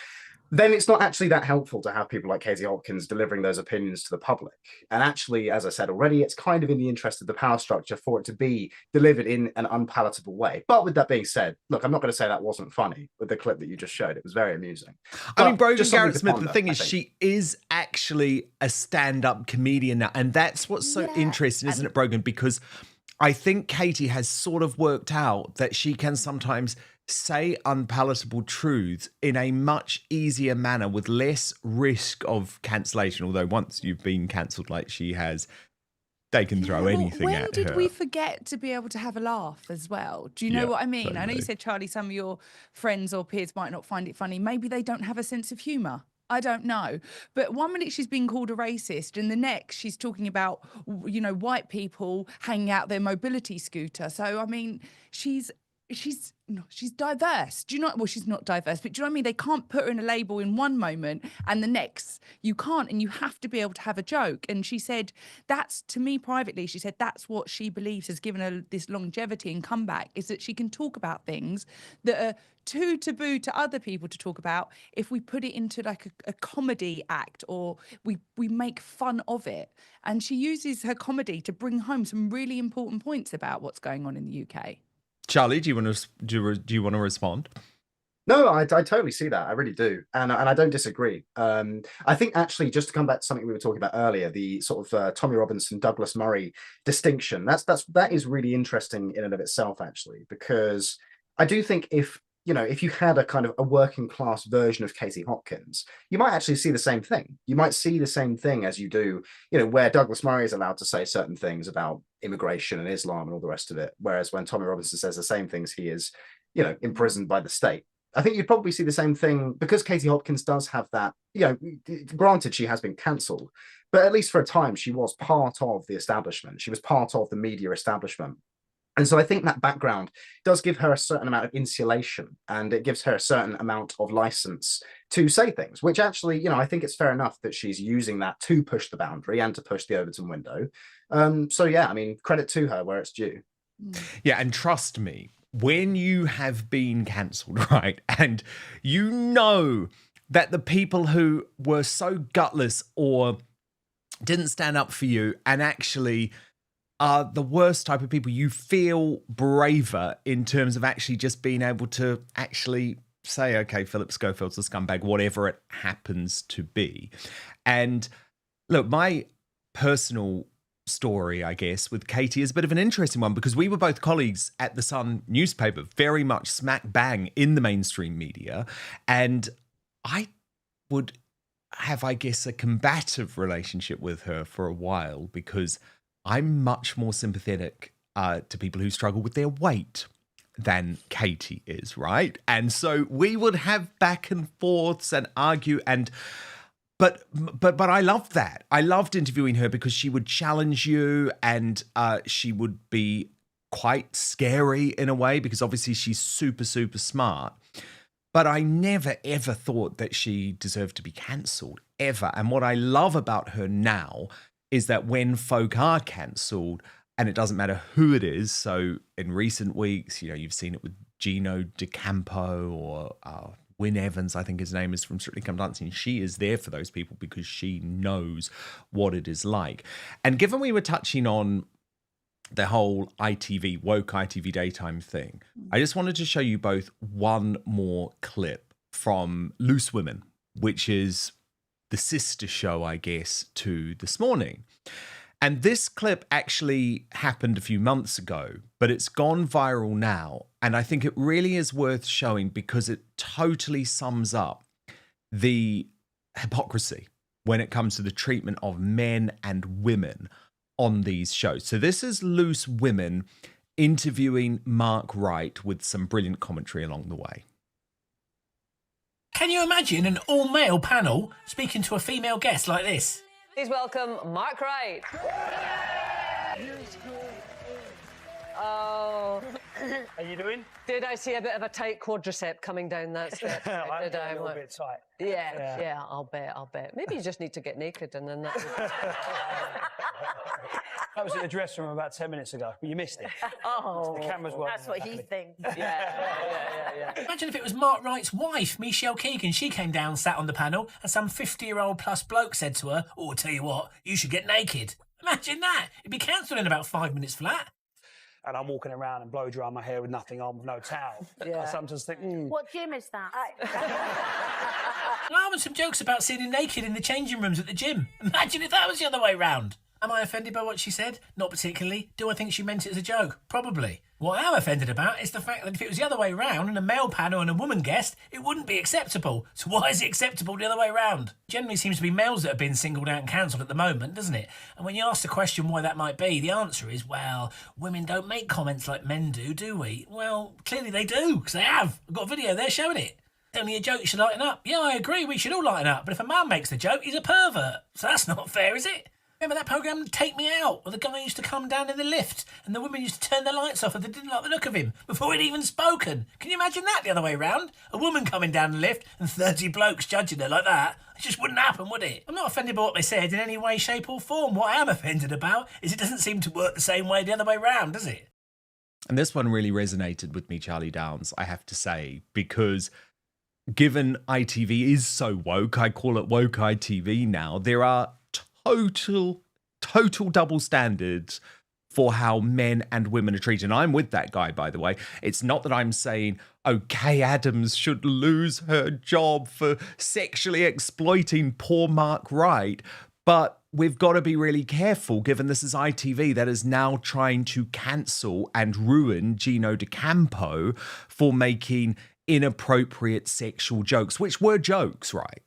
Then it's not actually that helpful to have people like Katie Hopkins delivering those opinions to the public. And actually, as I said already, it's kind of in the interest of the power structure for it to be delivered in an unpalatable way. But with that being said, look, I'm not going to say that wasn't funny with the clip that you just showed. It was very amusing. I mean, Brogan Garrit-Smith, the thing is, she is actually a stand-up comedian now. And that's what's so interesting, isn't it, Brogan? Because I think Katie has sort of worked out that she can sometimes say unpalatable truths in a much easier manner with less risk of cancellation. Although once you've been cancelled like she has, they can throw anything at her. When did we forget to be able to have a laugh as well? Do you know what I mean? Totally. I know you said, Charlie, some of your friends or peers might not find it funny. Maybe they don't have a sense of humour. I don't know. But 1 minute she's being called a racist, and the next she's talking about, you know, white people hanging out their mobility scooter. So, I mean, she's diverse. Do you know? Well, she's not diverse, but do you know what I mean? They can't put her in a label in one moment and the next you can't, and you have to be able to have a joke. And she said that's, to me privately, she said that's what she believes has given her this longevity and comeback, is that she can talk about things that are too taboo to other people to talk about if we put it into like a comedy act, or we make fun of it. And she uses her comedy to bring home some really important points about what's going on in the UK. Charlie, do you want to respond? No, I totally see that. I really do, and I don't disagree. I think actually, just to come back to something we were talking about earlier, the sort of Tommy Robinson, Douglas Murray distinction. That is really interesting in and of itself, actually, because I do think if you had a kind of a working class version of Katie Hopkins, you might actually see the same thing. You might see the same thing as you do, you know, where Douglas Murray is allowed to say certain things about immigration and Islam and all the rest of it. Whereas when Tommy Robinson says the same things, he is, you know, imprisoned by the state. I think you'd probably see the same thing because Katie Hopkins does have that, you know, granted she has been cancelled, but at least for a time, she was part of the establishment. She was part of the media establishment. And so I think that background does give her a certain amount of insulation, and it gives her a certain amount of license to say things, which actually, you know, I think it's fair enough that she's using that to push the boundary and to push the Overton window. So, yeah, I mean, credit to her where it's due. Yeah, and trust me, when you have been cancelled, right, and you know that the people who were so gutless or didn't stand up for you and actually are the worst type of people. You feel braver in terms of actually just being able to actually say, okay, Philip Schofield's a scumbag, whatever it happens to be. And look, my personal story, I guess, with Katie is a bit of an interesting one because we were both colleagues at the Sun newspaper, very much smack bang in the mainstream media. And I would have, I guess, a combative relationship with her for a while because I'm much more sympathetic to people who struggle with their weight than Katie is, right? And so we would have back and forths and argue but I loved that. I loved interviewing her because she would challenge you and she would be quite scary in a way because obviously she's super, super smart. But I never, ever thought that she deserved to be cancelled, ever. And what I love about her now is that when folk are cancelled, and it doesn't matter who it is, so in recent weeks, you've seen it with Gino DeCampo or Wyn Evans, I think his name is, from Strictly Come Dancing. She is there for those people because she knows what it is like. And given we were touching on the whole woke ITV daytime thing, I just wanted to show you both one more clip from Loose Women, which is the sister show, I guess, to This Morning. And this clip actually happened a few months ago, but it's gone viral now. And I think it really is worth showing because it totally sums up the hypocrisy when it comes to the treatment of men and women on these shows. So this is Loose Women interviewing Mark Wright with some brilliant commentary along the way. Can you imagine an all-male panel speaking to a female guest like this? Please welcome Mark Wright. Oh. How you doing? Did I see a bit of a tight quadricep coming down that step? I'm a little bit tight. Yeah, I'll bet. Maybe you just need to get naked and then that... That was in the dressing room about 10 minutes ago, but you missed it. Oh, the camera's working. that's what he thinks. Yeah. Imagine if it was Mark Wright's wife, Michelle Keegan. She came down, sat on the panel, and some 50-year-old plus bloke said to her, "Oh, I'll tell you what, you should get naked." Imagine that. It'd be cancelled in about 5 minutes flat. And I'm walking around and blow dry my hair with nothing on, with no towel. Yeah. I sometimes think, What gym is that? And I want some jokes about sitting naked in the changing rooms at the gym. Imagine if that was the other way round. Am I offended by what she said? Not particularly. Do I think she meant it as a joke? Probably. What I am offended about is the fact that if it was the other way round and a male panel and a woman guest, it wouldn't be acceptable. So why is it acceptable the other way round? Generally seems to be males that have been singled out and cancelled at the moment, doesn't it? And when you ask the question why that might be, the answer is, well, women don't make comments like men do we? Well, clearly they do, because they have. I've got a video there showing it. It's only a joke, you should lighten up. Yeah, I agree, we should all lighten up. But if a man makes the joke, he's a pervert. So that's not fair, is it? Remember that programme, Take Me Out, where the guy used to come down in the lift and the women used to turn the lights off if they didn't like the look of him before he'd even spoken? Can you imagine that the other way round? A woman coming down the lift and 30 blokes judging her like that? It just wouldn't happen, would it? I'm not offended by what they said in any way, shape or form. What I am offended about is it doesn't seem to work the same way the other way round, does it? And this one really resonated with me, Charlie Downs, I have to say, because given ITV is so woke, I call it woke ITV now, there are total double standards for how men and women are treated. And I'm with that guy, by the way. It's not that I'm saying, Kay Adams should lose her job for sexually exploiting poor Mark Wright, but we've got to be really careful, given this is ITV that is now trying to cancel and ruin Gino DeCampo for making inappropriate sexual jokes, which were jokes, right?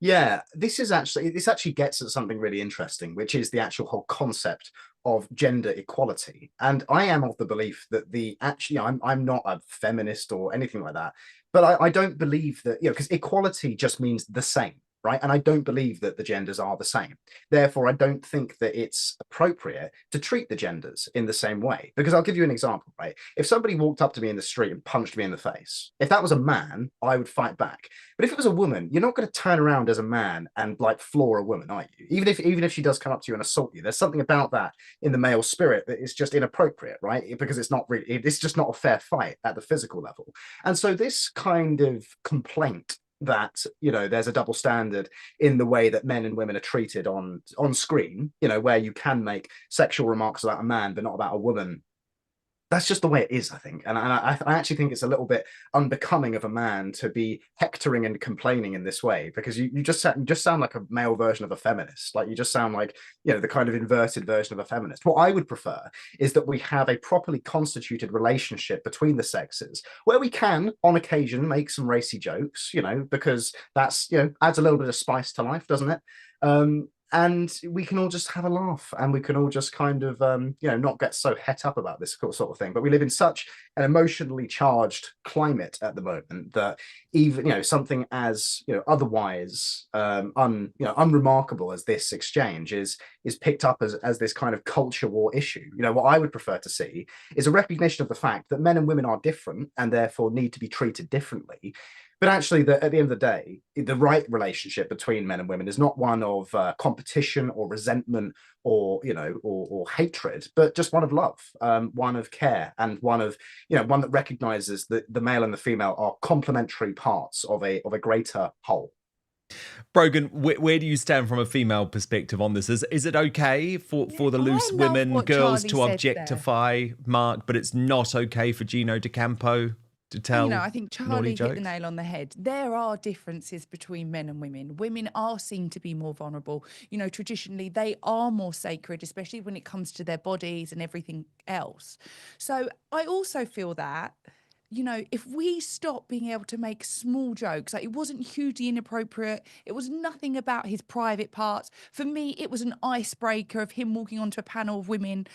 Yeah, this actually gets at something really interesting, which is the actual whole concept of gender equality. And I am of the belief that I'm not a feminist or anything like that, but I don't believe that, because equality just means the same. Right. And I don't believe that the genders are the same. Therefore, I don't think that it's appropriate to treat the genders in the same way. Because I'll give you an example, right? If somebody walked up to me in the street and punched me in the face, if that was a man, I would fight back. But if it was a woman, you're not going to turn around as a man and like floor a woman, are you? Even if she does come up to you and assault you, there's something about that in the male spirit that is just inappropriate, right? Because it's just not a fair fight at the physical level. And so this kind of complaint that, you know, there's a double standard in the way that men and women are treated on screen, you know, where you can make sexual remarks about a man but not about a woman. That's just the way it is, I think. And I actually think it's a little bit unbecoming of a man to be hectoring and complaining in this way, because you just sound like a male version of a feminist. Like, you just sound like, you know, the kind of inverted version of a feminist. What I would prefer is that we have a properly constituted relationship between the sexes, where we can, on occasion, make some racy jokes, you know, because that's, you know, adds a little bit of spice to life, doesn't it? And we can all just have a laugh, and we can all just kind of, you know, not get so het up about this sort of thing. But we live in such an emotionally charged climate at the moment that even, you know, something as, you know, otherwise unremarkable as this exchange is picked up as this kind of culture war issue. You know, what I would prefer to see is a recognition of the fact that men and women are different and therefore need to be treated differently. But actually, at the end of the day, the right relationship between men and women is not one of competition or resentment or, you know, or hatred, but just one of love, one of care, and one of, you know, one that recognizes that the male and the female are complementary parts of a greater whole. Brogan, where do you stand from a female perspective on this? Is it okay for the loose women, girls to objectify Mark, but it's not okay for Gino D'Acampo to tell? You know, I think Charlie hit the jokes? nail on the head. There are differences between men and women. Women are seen to be more vulnerable. You know, traditionally, they are more sacred, especially when it comes to their bodies and everything else. So I also feel that, you know, if we stop being able to make small jokes, like, it wasn't hugely inappropriate, it was nothing about his private parts. For me, it was an icebreaker of him walking onto a panel of women.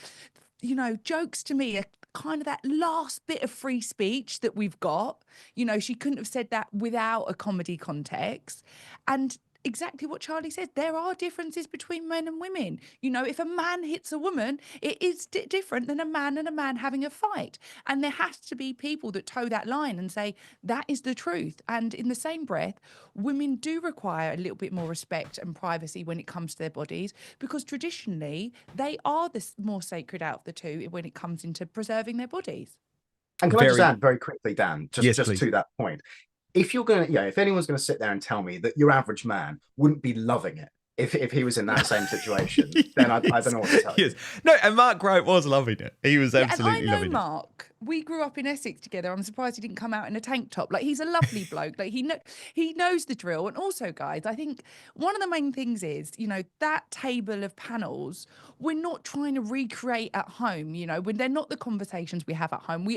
You know, jokes to me are kind of that last bit of free speech that we've got. You know, she couldn't have said that without a comedy context. And exactly what Charlie said, there are differences between men and women. You know, if a man hits a woman, it is different than a man and a man having a fight. And there has to be people that toe that line and say, that is the truth. And in the same breath, women do require a little bit more respect and privacy when it comes to their bodies, because traditionally, they are the more sacred out of the two when it comes into preserving their bodies. And can I just add very quickly, Dan, just please. to that point, if you're going to, yeah, if anyone's going to sit there and tell me that your average man wouldn't be loving it if he was in that same situation, then I don't know what to tell you. Yes. No, and Mark Wright was loving it. He was absolutely and I know loving Mark. We grew up in Essex together. I'm surprised he didn't come out in a tank top. Like, he's a lovely bloke. Like, he knows the drill. And also, guys, I think one of the main things is, you know, that table of panels, we're not trying to recreate at home. You know, when they're not the conversations we have at home.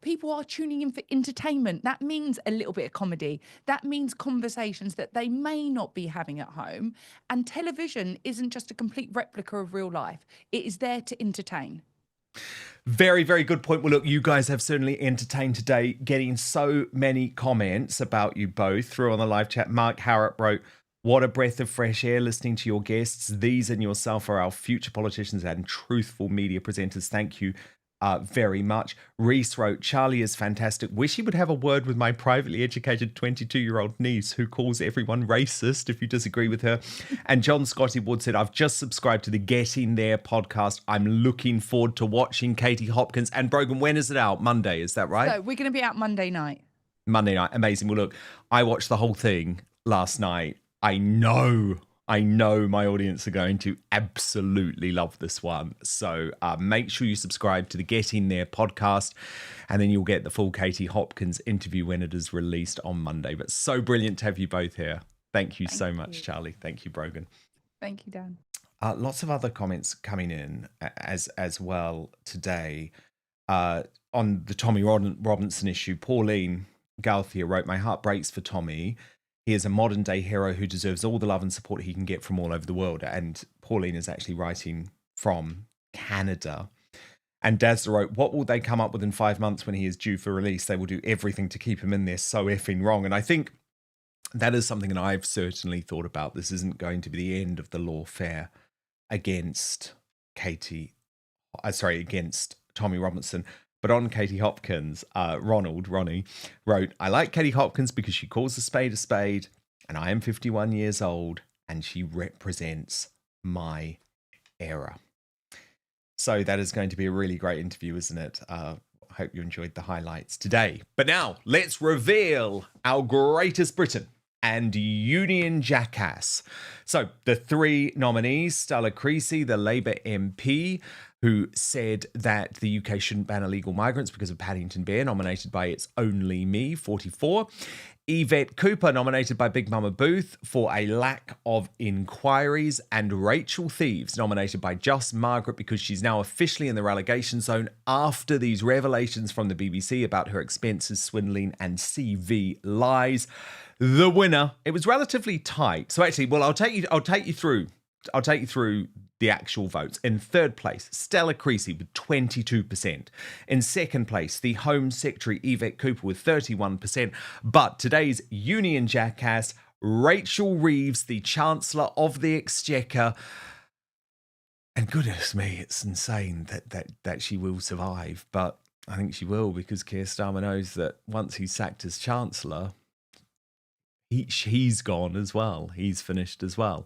People are tuning in for entertainment. That means a little bit of comedy. That means conversations that they may not be having at home. And television isn't just a complete replica of real life. It is there to entertain. Very, very good point. Well, look, you guys have certainly entertained today, getting so many comments about you both through on the live chat. Mark Harrop wrote, "What a breath of fresh air listening to your guests. These and yourself are our future politicians and truthful media presenters. Thank you very much." Reese wrote, "Charlie is fantastic. Wish he would have a word with my privately educated 22-year-old niece who calls everyone racist if you disagree with her." And John Scotty Wood said, "I've just subscribed to the Get In There podcast. I'm looking forward to watching Katie Hopkins." And Brogan, when is it out? Monday, is that right? So we're going to be out Monday night. Monday night. Amazing. Well, look, I watched the whole thing last night. I know my audience are going to absolutely love this one. So make sure you subscribe to the Get In There podcast, and then you'll get the full Katie Hopkins interview when it is released on Monday. But so brilliant to have you both here. Thank you so much, Charlie. Thank you, Brogan. Thank you, Dan. Lots of other comments coming in as well today on the Tommy Robinson issue. Pauline Galthia wrote, "My heart breaks for Tommy. He is a modern day hero who deserves all the love and support he can get from all over the world." And Pauline is actually writing from Canada. And Dazza wrote, "What will they come up with in 5 months when he is due for release? They will do everything to keep him in there so effing wrong." And I think that is something that I've certainly thought about. This isn't going to be the end of the lawfare against against Tommy Robinson. But on Katie Hopkins, Ronnie wrote, "I like Katie Hopkins because she calls a spade, and I am 51 years old, and she represents my era." So that is going to be a really great interview, isn't it? hope you enjoyed the highlights today. But now, let's reveal our greatest Britain and Union jackass. So, the three nominees, Stella Creasy, the Labour MP, who said that the UK shouldn't ban illegal migrants because of Paddington Bear, nominated by It's Only Me, 44. Yvette Cooper, nominated by Big Mama Booth for a lack of inquiries. And Rachel Thieves, nominated by Just Margaret because she's now officially in the relegation zone after these revelations from the BBC about her expenses, swindling and CV lies. The winner, it was relatively tight. So actually, well, I'll take you through the actual votes. In third place, Stella Creasy with 22%. In second place, the Home Secretary Yvette Cooper with 31%. But today's Union jackass, Rachel Reeves, the Chancellor of the Exchequer. And goodness me, it's insane that she will survive. But I think she will, because Keir Starmer knows that once he's sacked as Chancellor, he's gone as well. He's finished as well.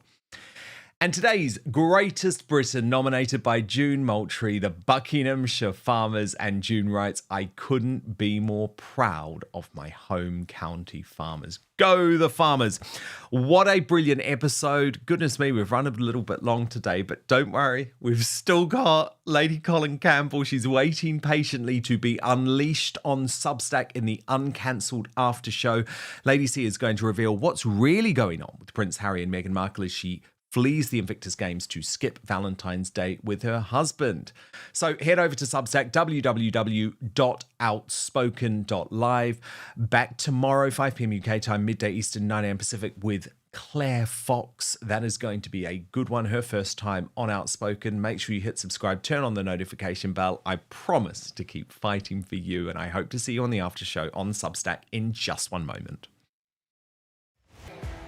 And today's Greatest Britain, nominated by June Moultrie, the Buckinghamshire Farmers, and June writes, I couldn't be more proud of my home county farmers. Go the farmers. What a brilliant episode. Goodness me, we've run a little bit long today, but don't worry, we've still got Lady Colin Campbell. She's waiting patiently to be unleashed on Substack in the Uncancelled Aftershow. Lady C is going to reveal what's really going on with Prince Harry and Meghan Markle as she flees the Invictus Games to skip Valentine's Day with her husband. So head over to Substack, www.outspoken.live. Back tomorrow, 5 p.m. UK time, midday Eastern, 9 a.m. Pacific, with Claire Fox. That is going to be a good one. Her first time on Outspoken. Make sure you hit subscribe, turn on the notification bell. I promise to keep fighting for you, and I hope to see you on the after show on Substack in just one moment.